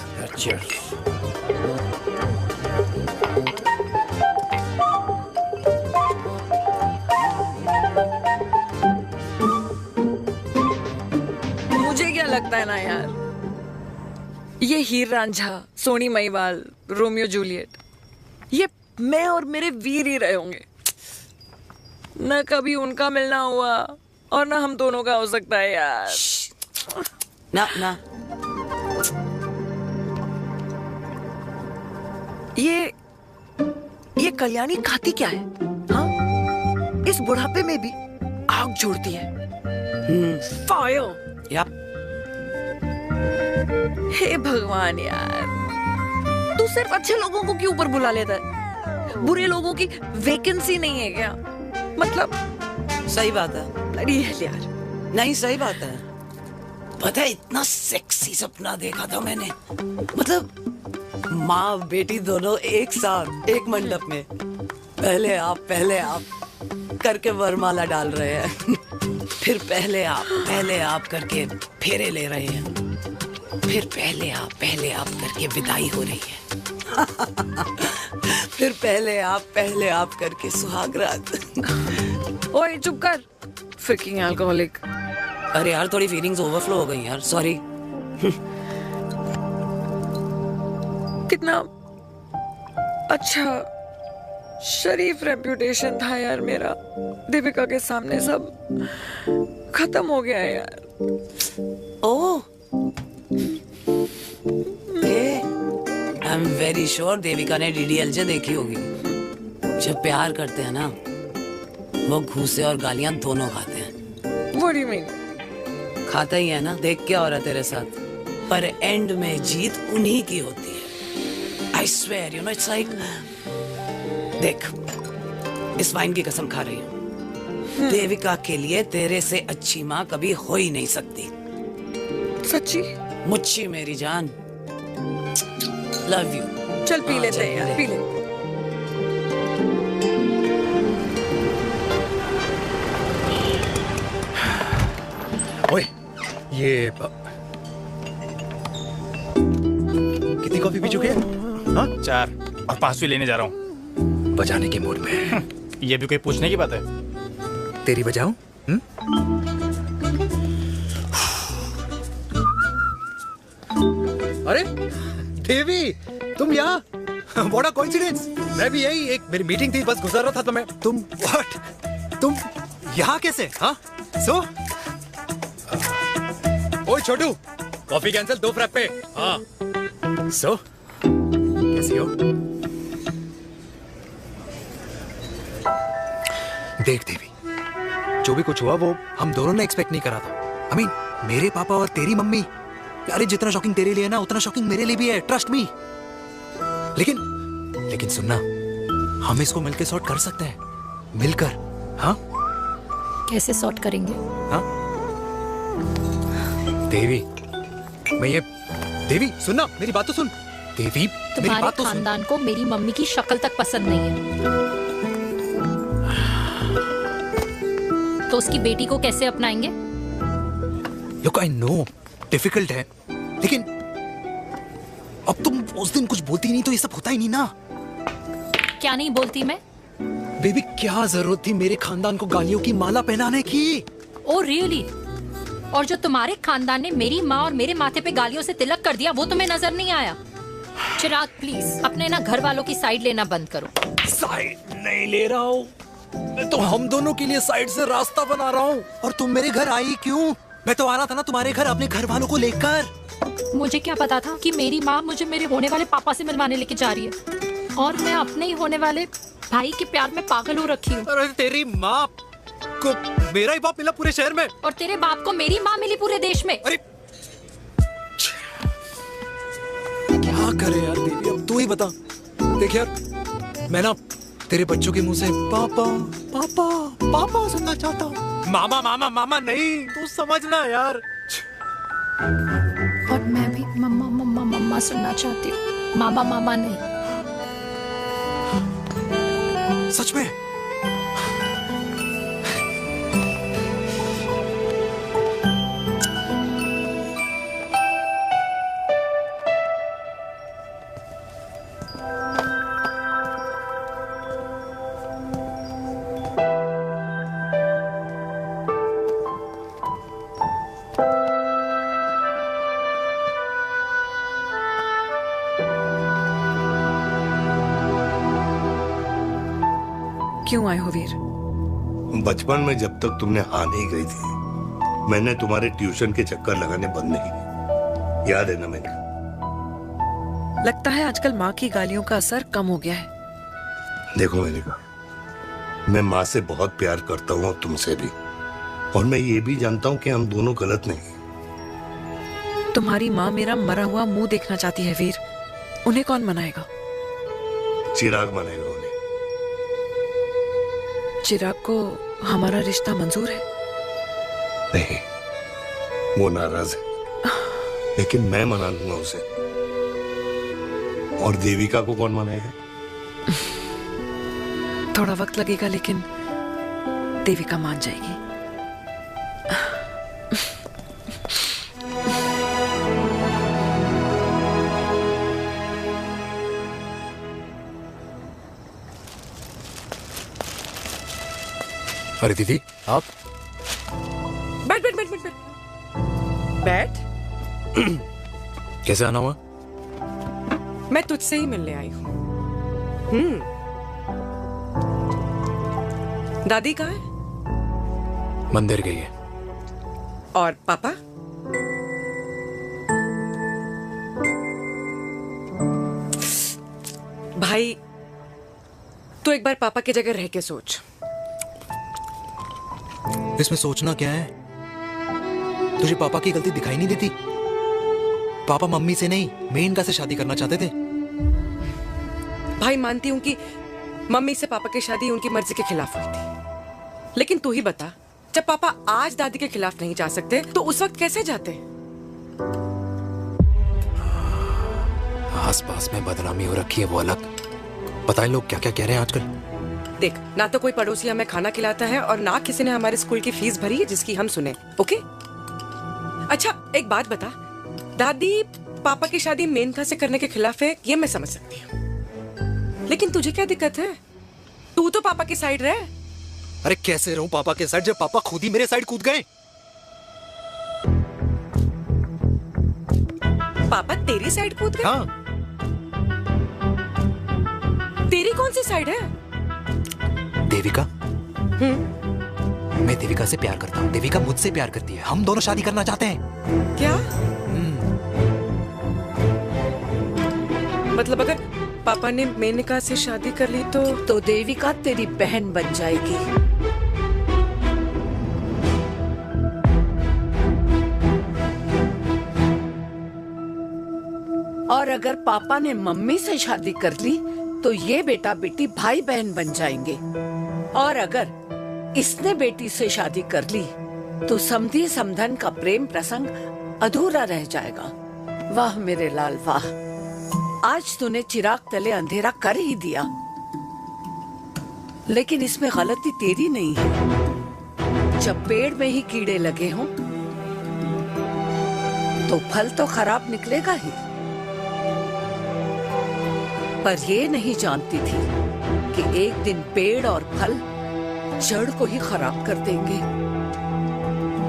मुझे क्या लगता है ना यार, ये हीर रांझा, सोनी महिवाल, रोमियो जूलियट, ये मैं और मेरे वीर ही रहे होंगे। न कभी उनका मिलना हुआ और ना हम दोनों का हो सकता है यार। ना ना ये कल्याणी खाती क्या है? हाँ, इस बुढ़ापे में भी आग जोड़ती है। फायर। यप। हे भगवान यार, तू सिर्फ अच्छे लोगों को क्यों ऊपर बुला लेता है? बुरे लोगों की वैकेंसी नहीं है क्या? मतलब सही बात है। अरे यार, नहीं सही बात है। पता है इतना सेक्सी सपना देखा था मैंने, मतलब माँ बेटी दोनों एक साथ एक मंडप में, पहले आप करके वरमाला डाल रहे हैं, फिर पहले आप करके फेरे ले रहे हैं, फिर पहले आप करके विदाई हो रही है, फिर पहले आप करके सुहाग रात। ओए चुप कर, फ्रिकिंग अल्कोहलिक। अरे यार थोड़ी फीलिंग्स ओवरफ्लो हो गई यार, सॉरी। कितना अच्छा शरीफ रेप्यूटेशन था यार मेरा, देविका के सामने सब खत्म हो गया है यार। Oh, I am very sure Devika ने DDLJ देखी होगी। जब प्यार करते हैं ना, वो घूसे और गालियां दोनों खाते हैं। What do you mean? खाता ही है ना, देख क्या हो रहा है तेरे साथ, पर एंड में जीत उन्हीं की होती है। I swear, you know, it's like, देख, इस वाइन की कसम खा रही हूँ, देविका के लिए तेरे से अच्छी माँ कभी हो ही नहीं सकती। सच्ची? मुच्छी मेरी जान, लव यू। चल पी लेते हैं यार, पी ले। ओए, ये कितनी कॉफी पी चुके हैं? हाँ? 4 और 5वीं लेने जा रहा हूँ। बजाने के मूड में। ये भी कोई पूछने की बात है? तेरी बजाऊं? अरे देवी, तुम यहाँ? What a coincidence! मैं भी यही, एक मेरी मीटिंग थी, बस गुजर रहा था तो मैं। तुम यहाँ कैसे? हाँ? सो? ओए छोटू, कॉफी कैंसिल, 2 फ्रैप पे। हाँ। सो? कैसी हो? देख देवी, जो भी कुछ हुआ वो हम दोनों ने एक्सपेक्ट नहीं करा था। I mean, मेरे पापा और तेरी मम्मी, अरे जितना शॉकिंग तेरे लिए ना, उतना शॉकिंग मेरे लिए भी है, ट्रस्ट मी। लेकिन सुनना, हम इसको मिलकर सॉर्ट कर सकते हैं, मिलकर। हाँ? कैसे सॉर्ट करेंगे? हाँ? देवी, देवी सुनना, मेरी बात तो सुन। देवी, तुम्हारे खानदान को मेरी मम्मी की शक्ल तक पसंद नहीं है, तो उसकी बेटी को कैसे अपनाएंगे? Look, I know, डिफिकल्ट है, लेकिन अब तुम उस दिन कुछ बोलती नहीं तो ये सब होता ही नहीं ना। क्या नहीं बोलती मैं? बेबी, क्या जरूरत थी मेरे खानदान को गालियों की माला पहनाने की? Oh really? और जो तुम्हारे खानदान ने मेरी माँ और मेरे माथे पे गालियों से तिलक कर दिया, वो तुम्हें नजर नहीं आया? चिराग प्लीज अपने ना घर वालों की साइड लेना बंद करो। साइड नहीं ले रहा हूँ, मैं तो हम दोनों के लिए साइड से रास्ता बना रहा हूँ। और तुम मेरे घर आई क्यों? मैं तो आ रहा था ना तुम्हारे घर अपने घर वालों को लेकर। मुझे क्या पता था कि मेरी माँ मुझे मेरे होने वाले पापा से मिलवाने लेके जा रही है, और मैं अपने ही होने वाले भाई के प्यार में पागल हो रखी हूँ। अरे तेरी माँ को मेरा ही बाप मिला पूरे शहर में, और तेरे बाप को मेरी माँ मिली पूरे देश में। अरे क्या करे यार देवी, अब तू ही बता। देख यार, मैं ना तेरे बच्चों के मुंह से पापा पापा पापा सुनना चाहता हूँ। मामा मामा मामा नहीं, तू समझना यार। और मैं भी मम्मा मम्मा मम्मा सुनना चाहती हूँ, मामा मामा नहीं। सच में? क्यों आए हो वीर? बचपन में जब तक तुमने हाँ नहीं कही थी, मैंने तुम्हारे ट्यूशन के चक्कर लगाने बंद नहीं किए। याद है ना मैंने? लगता है आजकल माँ की गालियों का असर कम हो गया है। देखो मैंने कहा, मैं माँ से बहुत प्यार करता हूँ और तुमसे भी, और मैं ये भी जानता हूँ कि हम दोनों गलत नहीं। तुम्हारी माँ मेरा मरा हुआ मुंह देखना चाहती है वीर। उन्हें कौन मनाएगा? चिराग मनाएगा उन्हें। चिराग को हमारा रिश्ता मंजूर है? नहीं, वो नाराज है, लेकिन मैं मना लूंगा उसे। और देविका को कौन मनाएगा? थोड़ा वक्त लगेगा, लेकिन देविका मान जाएगी। अरे दीदी, आप बैठ बैठ बैठ बैठ बैठ। कैसे आना हुआ? मैं तुझसे ही मिलने आई हूँ। दादी कहाँ है? मंदिर गई है। और पापा? भाई, तू एक बार पापा की जगह रह के सोच। इसमें सोचना क्या है? तुझे पापा की गलती दिखाई नहीं देती? पापा मम्मी से नहीं, मेनका से शादी करना चाहते थे। भाई, मानती हूं कि मम्मी से पापा की शादी उनकी मर्जी के खिलाफ हुई थी, लेकिन तू ही बता, जब पापा आज दादी के खिलाफ नहीं जा सकते तो उस वक्त कैसे जाते? आस पास में बदनामी हो रखी है, वो अलग। पता है लोग क्या क्या कह रहे हैं आजकल? देख, ना तो कोई पड़ोसी हमें खाना खिलाता है और ना किसी ने हमारे स्कूल की फीस भरी है जिसकी हम सुने। ओके? अच्छा, एक बात बता, दादी पापा की शादी मेनका से करने के खिलाफ है, ये मैं समझ सकती हूँ, लेकिन तुझे क्या दिक्कत है? तू तो पापा की साइड रहे। अरे कैसे रहूं पापा के साइड जब पापा खुद ही मेरे साइड कूद गए? पापा तेरी साइड कूद गए? हाँ। तेरी कौन सी साइड है? देविका। मैं देविका से प्यार करता हूँ, देविका मुझसे प्यार करती है, हम दोनों शादी करना चाहते हैं। क्या? मतलब अगर पापा ने मेनका से शादी कर ली तो देविका तेरी बहन बन जाएगी। और अगर पापा ने मम्मी से शादी कर ली तो ये बेटा बेटी भाई बहन बन जाएंगे। और अगर इसने बेटी से शादी कर ली तो समधी समधन का प्रेम प्रसंग अधूरा रह जाएगा। वाह मेरे लाल वाह, आज तूने चिराग तले अंधेरा कर ही दिया, लेकिन इसमें गलती तेरी नहीं है। जब पेड़ में ही कीड़े लगे हों तो फल तो खराब निकलेगा ही। पर ये नहीं जानती थी कि एक दिन पेड़ और फल जड़ को ही खराब कर देंगे।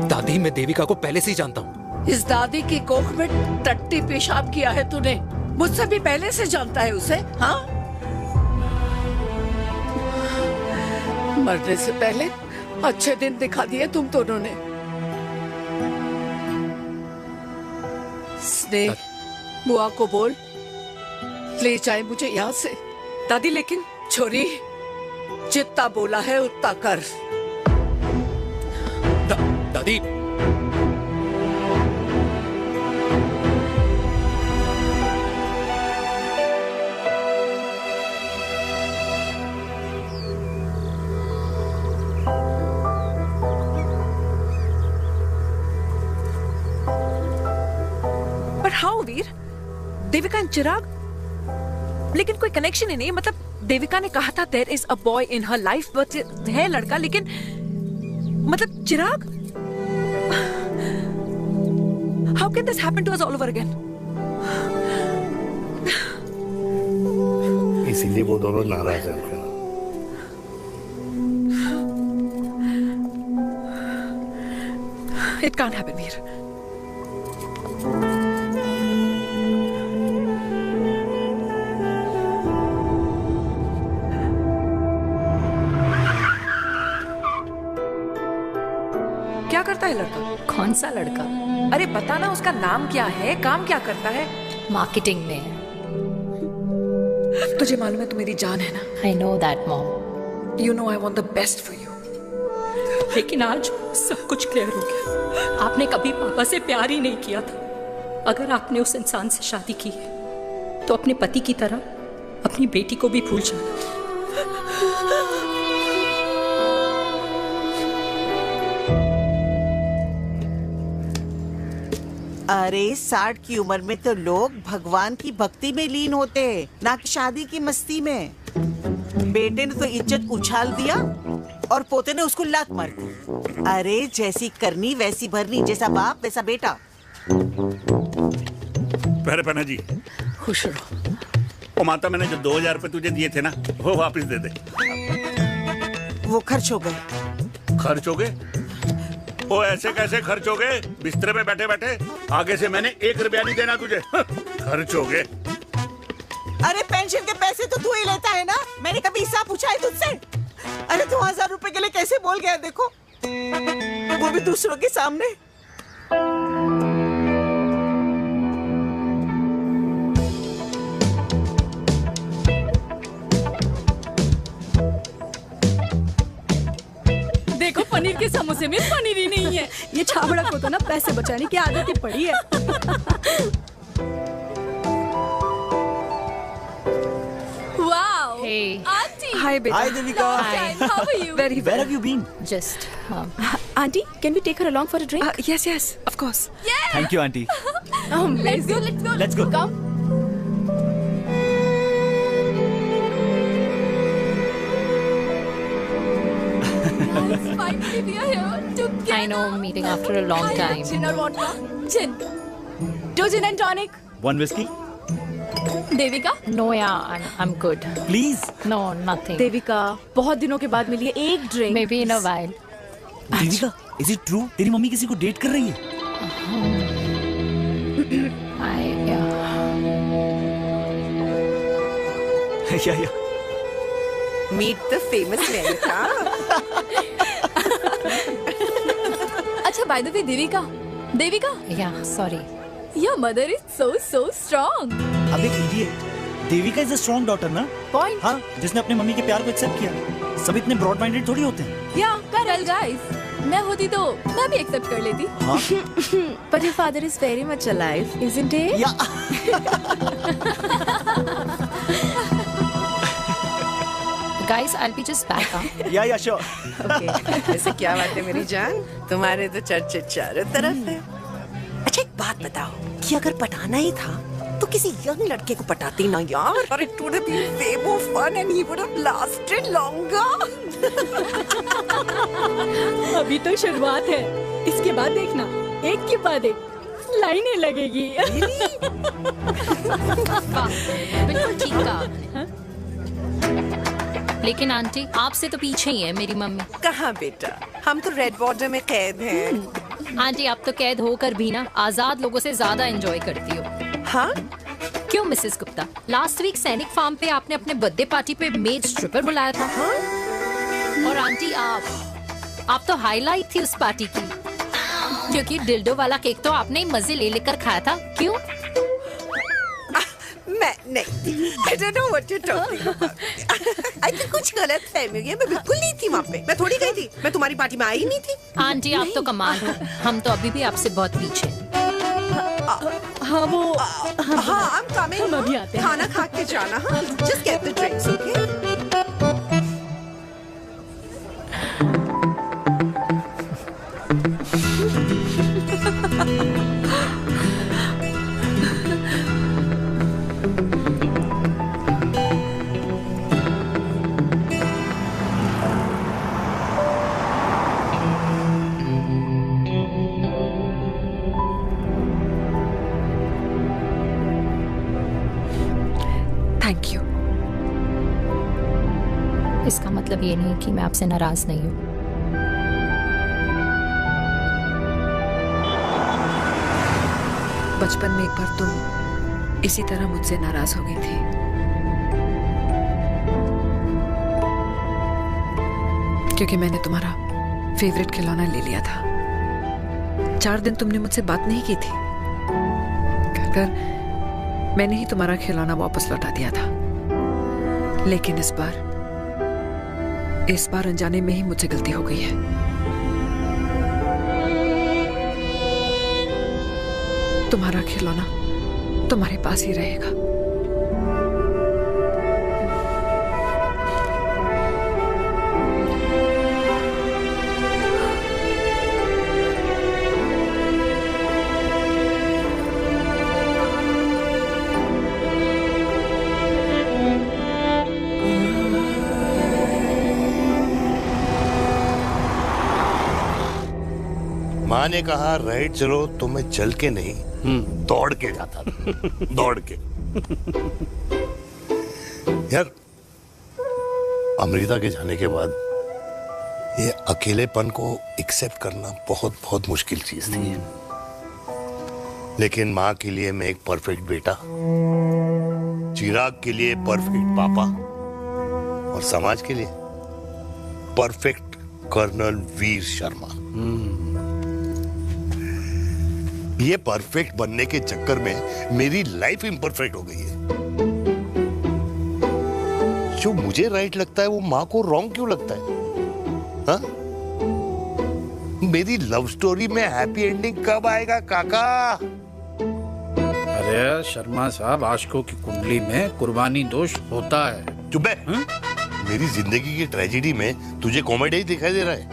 दादी, मैं देविका को पहले से ही जानता हूँ। इस दादी की कोख में टट्टी पेशाब किया है तूने, मुझसे भी पहले से जानता है उसे। हाँ, मरने से पहले अच्छे दिन दिखा दिए तुम दोनों ने। स्नेह, बुआ को बोल ले जाए मुझे यहाँ से। दादी, लेकिन छोरी, जितना बोला है उतना कर। दादी, पर हाउ वीर? देविका एंड चिराग, लेकिन कोई कनेक्शन ही नहीं। मतलब देविका ने कहा था there is a boy in her life, but है लड़का, लेकिन मतलब Chirag, how can this happen to us all over again? इसीलिए वो दोनों नाराज हैं। It can't happen Veer. है लड़का? कौन सा लड़का? अरे बता ना, उसका नाम क्या है, काम क्या करता है? मार्केटिंग में है। तुझे मालूम है तू मेरी जान है ना? I know that mom. You know I want the best for you. लेकिन आज सब कुछ क्लियर हो गया। आपने कभी पापा से प्यार ही नहीं किया था। अगर आपने उस इंसान से शादी की है तो अपने पति की तरह अपनी बेटी को भी भूल जाना। अरे 60 की उम्र में तो लोग भगवान की भक्ति में लीन होते हैं, ना कि शादी की मस्ती में। बेटे ने तो इज्जत उछाल दिया और पोते ने उसको लात मार दी। अरे जैसी करनी वैसी भरनी, जैसा बाप वैसा बेटा। पहले पहना जी, खुश रहो। ओ माता, मैंने जो 2000 रुपए तुझे दिए थे ना, वो वापस दे दे। वो खर्च हो गए। खर्च हो गए? ओ ऐसे कैसे खर्च हो गए? बिस्तर पे बैठे बैठे। आगे से मैंने 1 रुपया नहीं देना तुझे। खर्च हो गए। अरे पेंशन के पैसे तो तू ही लेता है ना, मैंने कभी हिसाब पूछा है तुझसे? अरे 2000 रुपए के लिए कैसे बोल गया देखो, वो भी दूसरों के सामने। देखो पनीर के समोसे में पनीर ही नहीं है। ये छाबड़ा को तो ना पैसे बचाने की आदत ही पड़ी है। Wow! Hey. Auntie! Hi, beta. Hi, Devika. How are you? Very well. Where have you been? Just. Auntie, can we take her along for a drink? Yes, yes, of course. Yeah! Thank you, auntie. Let's go, let's go. Let's go. Come. Guys, finally we are here together. I know, meeting after a long time. Gin or vodka? Gin. 2 gin and tonic. One whiskey? Devika? No, yeah, I'm good. Please. No, nothing. Devika, बहुत दिनों के बाद मिली है, एक drink. Maybe in a while. Devika, is it true? तेरी mummy किसी को date कर रही है? Yeah. Meet the famous Lenka. अच्छा, by the way, Devika, Yeah, sorry. your mother is so strong. अब एक idiot. Devika is a strong daughter ना? Point. हाँ, जिसने अपने मम्मी के प्यार को एक्सेप्ट किया। सब इतने ब्रॉड माइंडेड थोड़ी होते हैं। Yeah, correct guys. मैं होती तो मैं भी एक्सेप्ट कर लेती। हाँ? But your father is very much alive, isn't he? Yeah. Guys, I'll be just back. Yeah, sure. Okay. ऐसे क्या बात है मेरी जान? तुम्हारे तो चर्चे चारों तरफ है। अच्छा एक बात बताओ, कि अगर पटाना ही था तो किसी यंग लड़के को पटाती ना यार। और it would have been way more fun and he would have lasted longer. अभी तो शुरुआत है, इसके बाद देखना, एक के बाद एक लाइनें लगेगी। बिल्कुल ठीक कहा। लेकिन आंटी, आपसे तो पीछे ही है मेरी मम्मी। कहाँ बेटा, हम तो रेड बॉर्डर में कैद हैं। आंटी, आप तो कैद होकर भी ना आजाद लोगों से ज्यादा एंजॉय करती हो। हाँ? क्यों मिसेस गुप्ता, लास्ट वीक सैनिक फार्म पे आपने अपने बर्थडे पार्टी पे मेड स्ट्रिपर बुलाया था। हाँ? और आंटी आप तो हाईलाइट थी उस पार्टी की, क्योंकि डिल्डो वाला केक तो आपने ही मजे ले लेकर खाया था। क्यों? मैं नहीं, I don't know what you're talking about. I think कुछ गलत फहमी हुई है, मैं बिल्कुल नहीं थी वहाँ पे। मैं थोड़ी गई थी, मैं तुम्हारी पार्टी में आई नहीं थी। आंटी, आप तो कमाल हो, हम तो अभी भी आपसे बहुत पीछे। हाँ वो हाँ I'm coming. हम अभी आते हैं। खाना खा के जाना। हाँ, just get the drinks, okay? Thank you. इसका मतलब ये नहीं कि मैं आपसे नाराज नहीं हूँ। बचपन में एक बार तुम इसी तरह मुझसे नाराज हो गई थी। क्योंकि मैंने तुम्हारा फेवरेट खिलौना ले लिया था। 4 दिन तुमने मुझसे बात नहीं की थी। कहकर मैंने ही तुम्हारा खिलौना वापस लौटा दिया था, लेकिन इस बार अनजाने में ही मुझसे गलती हो गई है। तुम्हारा खिलौना तुम्हारे पास ही रहेगा। माँ ने कहा राइट चलो, तो मैं चल के नहीं दौड़ के जाता था। दौड़ के। यार अमृता के जाने के बाद ये अकेलेपन को एक्सेप्ट करना बहुत बहुत मुश्किल चीज थी। लेकिन माँ के लिए मैं एक परफेक्ट बेटा, चिराग के लिए परफेक्ट पापा और समाज के लिए परफेक्ट कर्नल वीर शर्मा। ये परफेक्ट बनने के चक्कर में मेरी लाइफ इम्परफेक्ट हो गई है। जो मुझे राइट लगता है वो माँ को रॉन्ग क्यों लगता है? हाँ? मेरी लव स्टोरी में हैप्पी एंडिंग कब आएगा काका? अरे शर्मा साहब, आशिकों की कुंडली में कुर्बानी दोष होता है। चुप है। मेरी जिंदगी की ट्रेजेडी में तुझे कॉमेडी ही दिखाई दे रहा है।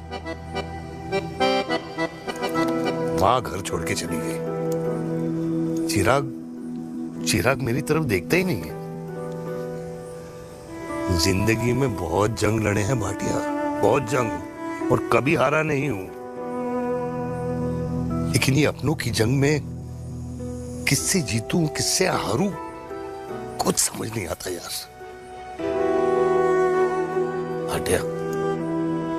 माँ घर छोड़ के चली गई। चिराग मेरी तरफ देखता ही नहीं है। जिंदगी में बहुत जंग लड़े हैं भाटिया, बहुत जंग, और कभी हारा नहीं हूं। लेकिन ये अपनों की जंग में किससे जीतूं किससे हारूं कुछ समझ नहीं आता यार। भाटिया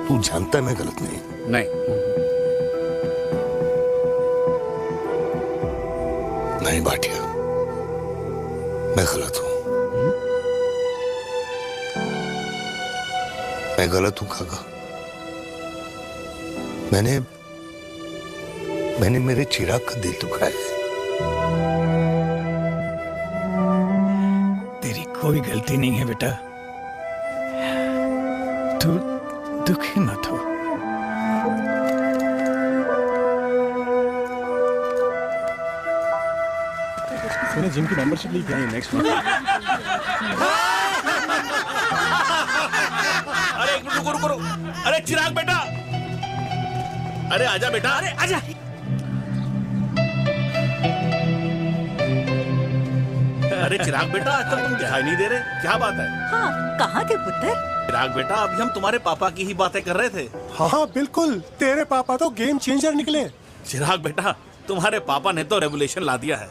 तू जानता है मैं गलत नहीं। नहीं भाटिया, मैं गलत हूं। मैं गलत हूं काका। मैंने मेरे चिराग का दिल दुखाया है। तेरी कोई गलती नहीं है बेटा, तू दुखी मत हो। मैंने जिम की मेंबरशिप ली क्या? Next month. अरे रुको। अरे चिराग बेटा, अरे आजा बेटा, अरे आजा। अरे चिराग बेटा, आजकल तुम दिखाई नहीं दे रहे, क्या बात है? हाँ, कहाँ थे पुत्र? चिराग बेटा, अभी हम तुम्हारे पापा की ही बातें कर रहे थे। हाँ बिल्कुल, तेरे पापा तो गेम चेंजर निकले। चिराग बेटा, तुम्हारे पापा ने तो रेवोल्यूशन ला दिया है।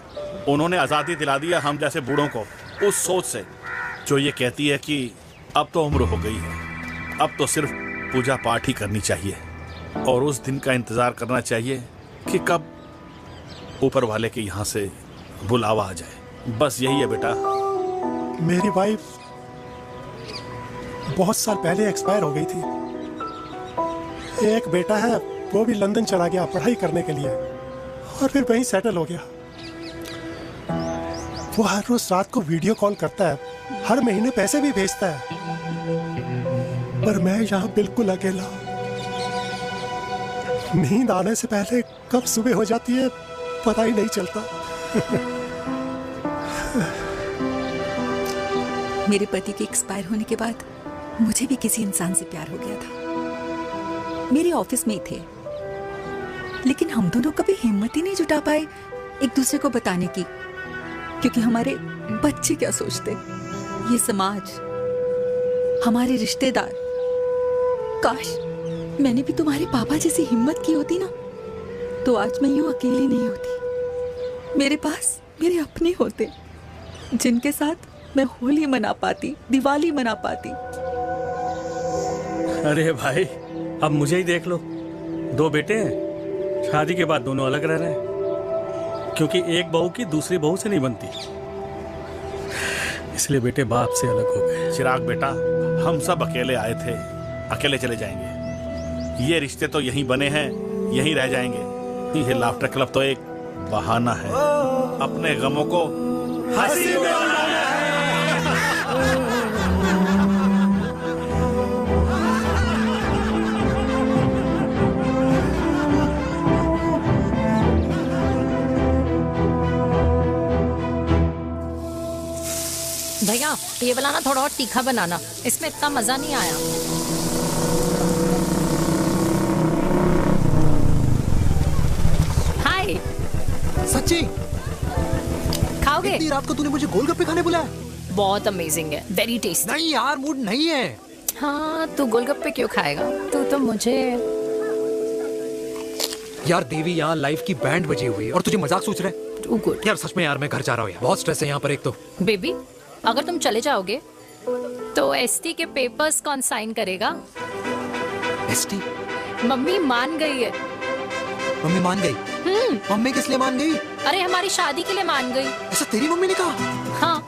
उन्होंने आजादी दिला दिया हम जैसे बूढ़ों को, उस सोच से जो ये कहती है कि अब तो उम्र हो गई है, अब तो सिर्फ पूजा पाठ ही करनी चाहिए और उस दिन का इंतजार करना चाहिए कि कब ऊपर वाले के यहाँ से बुलावा आ जाए। बस यही है बेटा। मेरी वाइफ बहुत साल पहले एक्सपायर हो गई थी। एक बेटा है, वो भी लंदन चला गया पढ़ाई करने के लिए और फिर वहीं सेटल हो गया। वो हर रोज रात को वीडियो कॉल करता है, हर महीने पैसे भी भेजता है, पर मैं यहाँ बिल्कुल अकेला हूँ। नींद आने से पहले कब सुबह हो जाती है पता ही नहीं चलता। मेरे पति के एक्सपायर होने के बाद मुझे भी किसी इंसान से प्यार हो गया था। मेरे ऑफिस में ही थे, लेकिन हम दोनों कभी हिम्मत ही नहीं जुटा पाए एक दूसरे को बताने की, क्योंकि हमारे बच्चे क्या सोचते, ये समाज, हमारे रिश्तेदार। काश मैंने भी तुम्हारे पापा जैसी हिम्मत की होती ना, तो आज मैं यूं अकेली नहीं होती। मेरे पास मेरे अपने होते जिनके साथ मैं होली मना पाती, दिवाली मना पाती। अरे भाई, अब मुझे ही देख लो, 2 बेटे हैं, शादी के बाद दोनों अलग रह रहे हैं, क्योंकि एक बहू की दूसरी बहू से नहीं बनती, इसलिए बेटे बाप से अलग हो गए। चिराग बेटा, हम सब अकेले आए थे, अकेले चले जाएंगे। ये रिश्ते तो यहीं बने हैं, यहीं रह जाएंगे। ये लाफ्टर क्लब तो एक बहाना है अपने गमों को हंसी में उड़ाना भैया ये वाला ना थोड़ा और तीखा बनाना, इसमें इतना मजा नहीं आया। हाय सच्ची खाओगे? इतनी रात को तूने मुझे गोलगप्पे खाने बुलाया? बहुत अमेजिंग है, वेरी टेस्टी। नहीं यार, मूड नहीं है। हाँ तू गोलगप्पे क्यों खाएगा? तू तो मुझे यार देवी, यहाँ लाइफ की बैंड बजी हुई है और तुझे मजाक सोच रहे? यार सच में यार, मैं घर जा रहा हूँ यार, बहुत स्ट्रेस है यहाँ पर। एक तो बेबी अगर तुम चले जाओगे तो एसटी के पेपर्स कौन साइन करेगा? एसटी? मम्मी मान गई है। मम्मी मान गई? मम्मी किस लिए मान गई? अरे हमारी शादी के लिए मान गई। ऐसा तेरी मम्मी ने कहा? हाँ,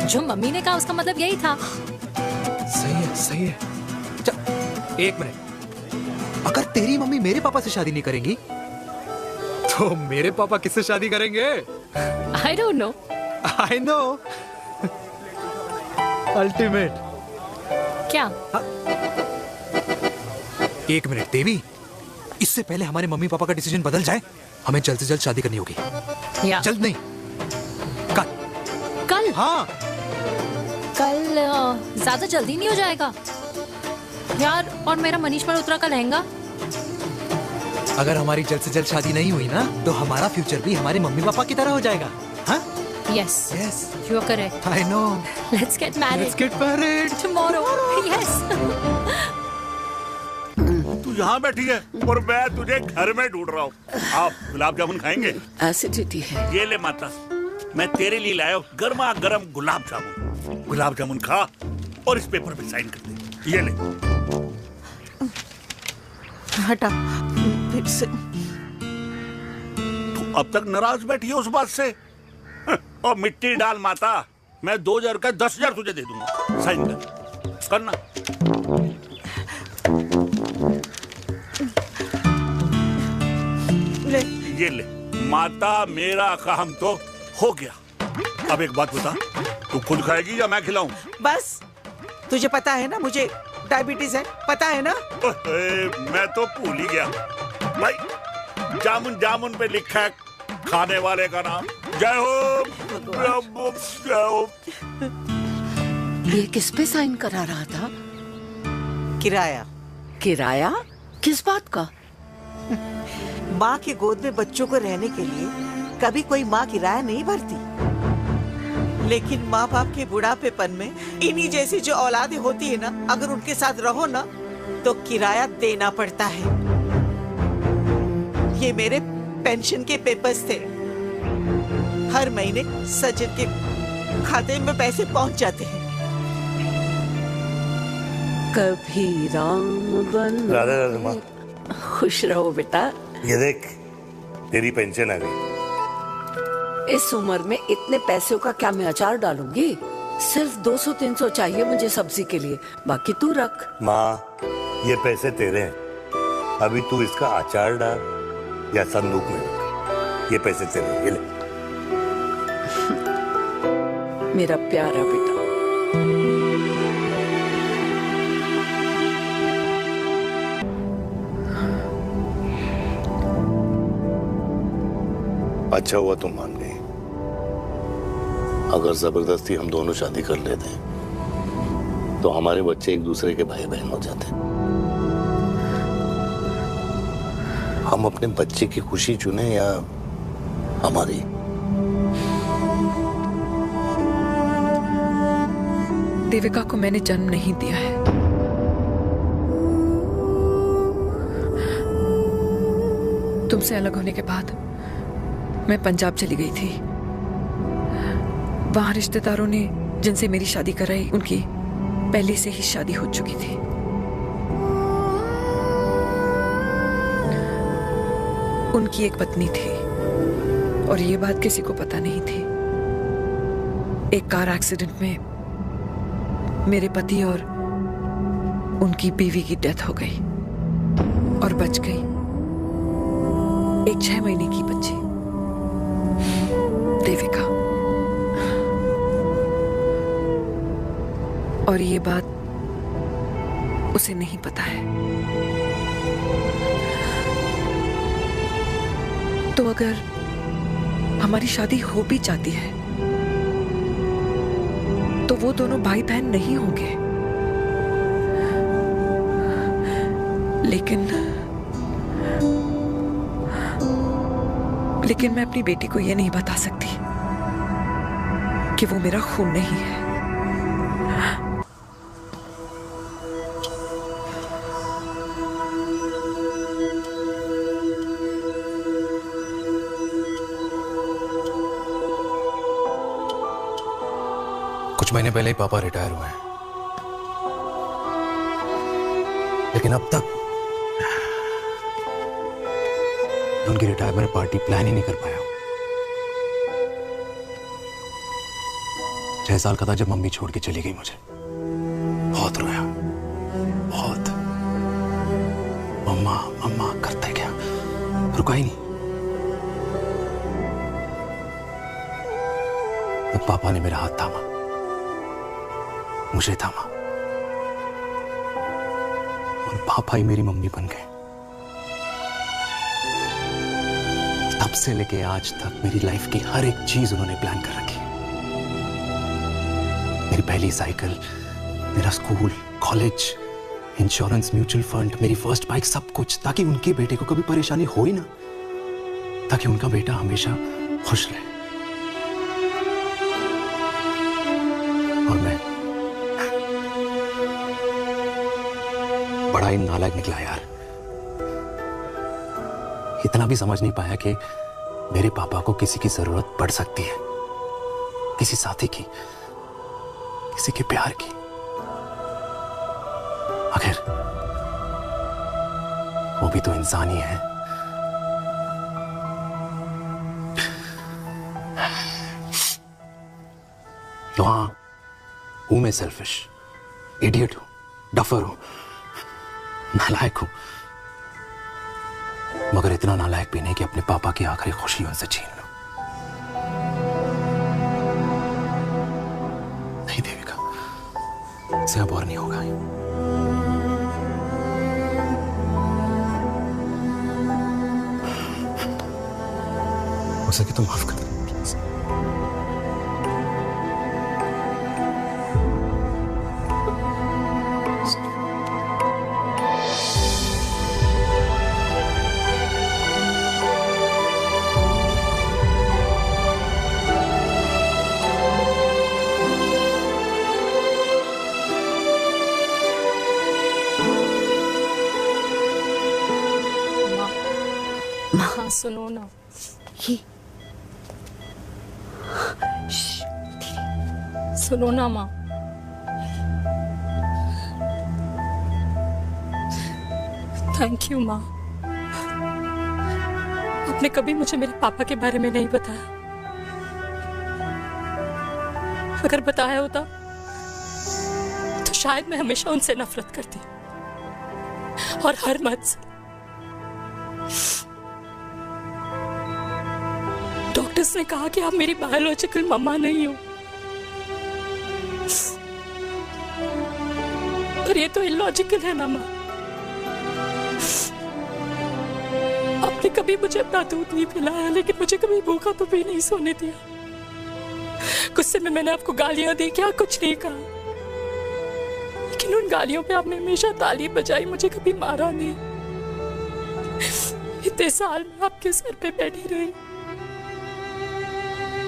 जो मम्मी ने कहा उसका मतलब यही था। सही है, सही है। एक मिनट, अगर तेरी मम्मी मेरे पापा से शादी नहीं करेंगी तो मेरे पापा किससे शादी करेंगे? I don't know. I know. Ultimate. क्या? एक मिनट देवी, इससे पहले हमारे मम्मी पापा का डिसीजन बदल जाए, हमें जल्द से जल्द शादी करनी होगी। या जल्द नहीं, कल। कल? हाँ कल ज्यादा जल्दी नहीं हो जाएगा यार? और मेरा मनीष मल्होत्रा का लहंगा? अगर हमारी जल्द से जल्द शादी नहीं हुई ना तो हमारा फ्यूचर भी हमारे मम्मी पापा की तरह हो जाएगा। हाँ? Yes. Yes. You are correct. I know. Let's get married. Let's get married. Tomorrow. Yes. तू यहाँ बैठी है और मैं तुझे घर में ढूंढ रहा हूँ। आप गुलाब जामुन खाएंगे? एसिडिटी है। ये ले माता, मैं तेरे लिए लाया हूँ गर्मा गर्म गुलाब जामुन। गुलाब जामुन खा और इस पेपर पे साइन कर दे। ये ले। हटा फिर से। तू अब तक नाराज बैठी है उस बात से? और मिट्टी डाल माता, मैं 2000 का 10,000 तुझे दे दूंगा। साइन कर, करना। ले। ये ले माता, मेरा काम तो हो गया। अब एक बात बता, तू खुद खाएगी या मैं खिलाऊं? बस तुझे पता है ना मुझे डायबिटीज है, पता है ना? मैं तो भूल ही गया भाई। जामुन जामुन पे लिखा है खाने वाले का नाम। जय हो, जय हो। ये किस पे साइन करा रहा था? किराया। किराया? किस बात का? माँ की गोद में बच्चों को रहने के लिए कभी कोई माँ किराया नहीं भरती, लेकिन माँ बाप के बुढ़ापेपन में इन्हीं जैसी जो औलादें होती है ना, अगर उनके साथ रहो ना तो किराया देना पड़ता है। ये मेरे पेंशन के पेपर्स थे। हर महीने सचिन के खाते में पैसे पहुंच जाते हैं। कभी राम बन। राधे राधे माँ। खुश रहो बेटा। ये देख, तेरी पेंशन आ गई। इस उम्र में इतने पैसों का क्या मैं अचार डालूंगी? सिर्फ 200-300 चाहिए मुझे सब्जी के लिए, बाकी तू रख। माँ, ये पैसे तेरे हैं, अभी तू इसका अचार डाल या संदूक में रख। ये पैसे तेरे, ये ले। मेरा प्यारा बेटा। अच्छा हुआ तुम मान गई। अगर जबरदस्ती हम दोनों शादी कर लेते तो हमारे बच्चे एक दूसरे के भाई बहन हो जाते। हम अपने बच्चे की खुशी चुने या हमारी? देविका को मैंने जन्म नहीं दिया है। तुमसे अलग होने के बाद मैं पंजाब चली गई थी। वहां रिश्तेदारों ने जिनसे मेरी शादी कराई, उनकी पहले से ही शादी हो चुकी थी। उनकी एक पत्नी थी और ये बात किसी को पता नहीं थी। एक कार एक्सीडेंट में मेरे पति और उनकी बीवी की डेथ हो गई और बच गई। एक 6 महीने की बच्ची देविका। और ये बात उसे नहीं पता है। तो अगर हमारी शादी हो भी जाती है तो वो दोनों भाई बहन नहीं होंगे। लेकिन मैं अपनी बेटी को ये नहीं बता सकती कि वो मेरा खून नहीं है। कुछ महीने पहले ही पापा रिटायर हुए हैं, लेकिन अब तक उनकी रिटायरमेंट पार्टी प्लान ही नहीं कर पाया। 6 साल का था जब मम्मी छोड़ के चली गई मुझे। बहुत रोया, बहुत। मम्मा मम्मा करते क्या, रुका ही नहीं। तब पापा ने मेरा हाथ थामा, मुझे थामा, और पापा ही मेरी मम्मी बन गए। तब से लेके आज तक मेरी लाइफ की हर एक चीज उन्होंने प्लान कर रखी। मेरी पहली साइकिल, मेरा school, college, insurance, mutual fund, मेरी फर्स्ट बाइक, सब कुछ, ताकि उनके बेटे को कभी परेशानी हो ही ना, ताकि उनका बेटा हमेशा खुश रहे। और मैं बड़ा ही नालायक निकला यार। इतना भी समझ नहीं पाया कि मेरे पापा को किसी की जरूरत पड़ सकती है, किसी साथी की, किसी के प्यार की। आखिर वो भी तो इंसान ही है। तो हाँ, हूं मैं सेल्फिश, इडियट हूं, डफर हूं, नालायक हूं, मगर इतना नालायक भी नहीं कि अपने पापा की आखिरी खुशी उनसे छीन लूं। नहीं देविका, इसे अब और नहीं होगा। हो सके तो माफ कर दो प्लीज। हाँ सुनो ना, सुनो ना माँ। थैंक यू माँ, आपने कभी मुझे मेरे पापा के बारे में नहीं बताया। अगर बताया होता तो शायद मैं हमेशा उनसे नफरत करती, और हर मत से। डॉक्टर्स ने कहा कि आप मेरी बायोलॉजिकल मम्मा नहीं हो, पर ये तो इलॉजिकल है ना माँ। आपने कभी मुझे अपना दूध नहीं पिलाया, लेकिन मुझे कभी भूखा तो भी नहीं सोने दिया। गुस्से में मैंने आपको गालियां दी, क्या कुछ नहीं कहा, लेकिन उन गालियों पे आपने हमेशा ताली बजाई, मुझे कभी मारा नहीं। इतने साल में आपके सर पे बैठी रही,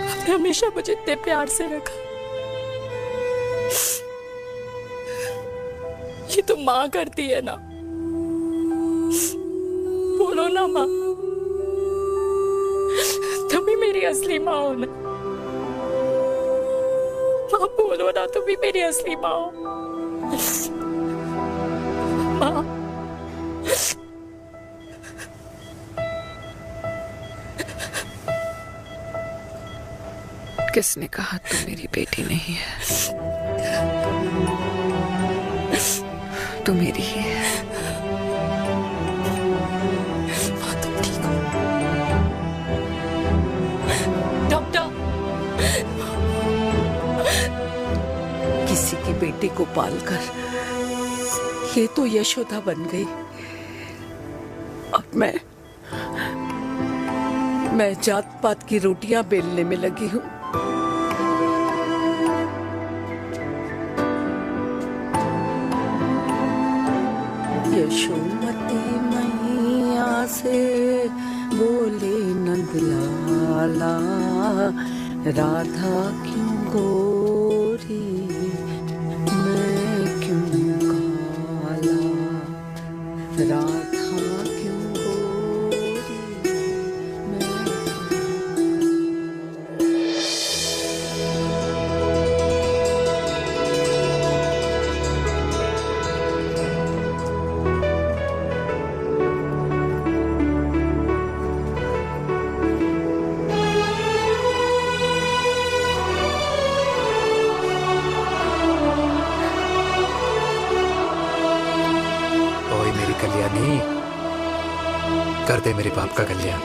आपने हमेशा मुझे इतने प्यार से रखा। ये तो माँ करती है ना, बोलो ना माँ, तुम ही मेरी असली माँ हो ना। माँ बोलो ना, तुम ही मेरी असली माँ हो। माँ किसने कहा तू मेरी बेटी नहीं है? तू मेरी ही है। माँ तुम ठीक हो? बेटी को पालकर ये तो यशोदा बन गई। अब मैं जात पात की रोटियां बेलने में लगी हूँ। यशोमती मैया से बोले नंदलाला, राधा क्यों गोरी मैं क्यों काला, राधा क्यों गोरी मैं कल्याणी, कर दे मेरे बाप का कल्याण।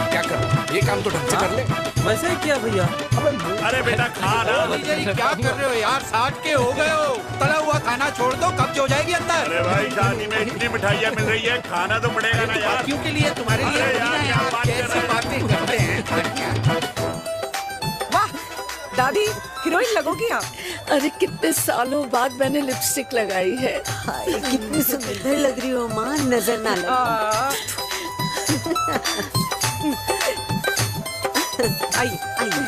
क्या कर, ये काम तो ढंग से कर ले। वैसे ही किया भैया। अरे बेटा खा ना। क्या कर रहे हो यार, 60 के हो गए हो, तला हुआ खाना छोड़ दो, कब्ज हो जाएगी अंदर। अरे भाई शादी में इतनी मिठाइयाँ मिल रही है, खाना तो पड़ेगा ना यार। क्यों के लिए तुम्हारे लिए कैसी बातें करते हैं। वाह दादी, हीरोइन लगोगी आप। अरे कितने सालों बाद मैंने लिपस्टिक लगाई है। कितनी सुंदर लग रही हो माँ, नजर ना लगे। आइए आइए।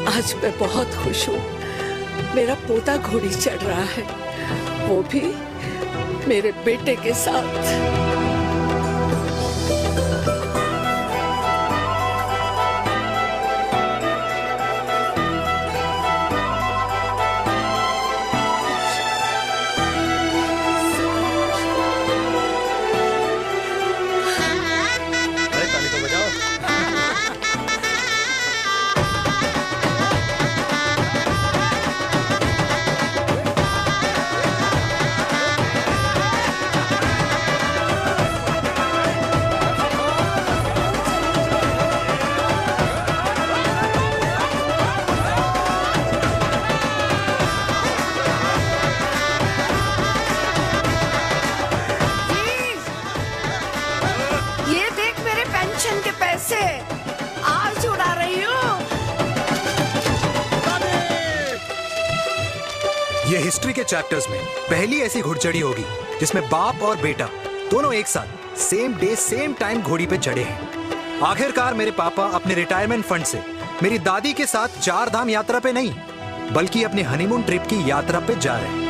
आज मैं बहुत खुश हूँ। मेरा पोता घोड़ी चढ़ रहा है, वो भी मेरे बेटे के साथ। आज उड़ा रही हूँ। ये हिस्ट्री के चैप्टर्स में पहली ऐसी घुड़चढ़ी होगी जिसमें बाप और बेटा दोनों एक साथ सेम डे सेम टाइम घोड़ी पे चढ़े हैं। आखिरकार मेरे पापा अपने रिटायरमेंट फंड से मेरी दादी के साथ 4 धाम यात्रा पे नहीं बल्कि अपने हनीमून ट्रिप की यात्रा पे जा रहे हैं।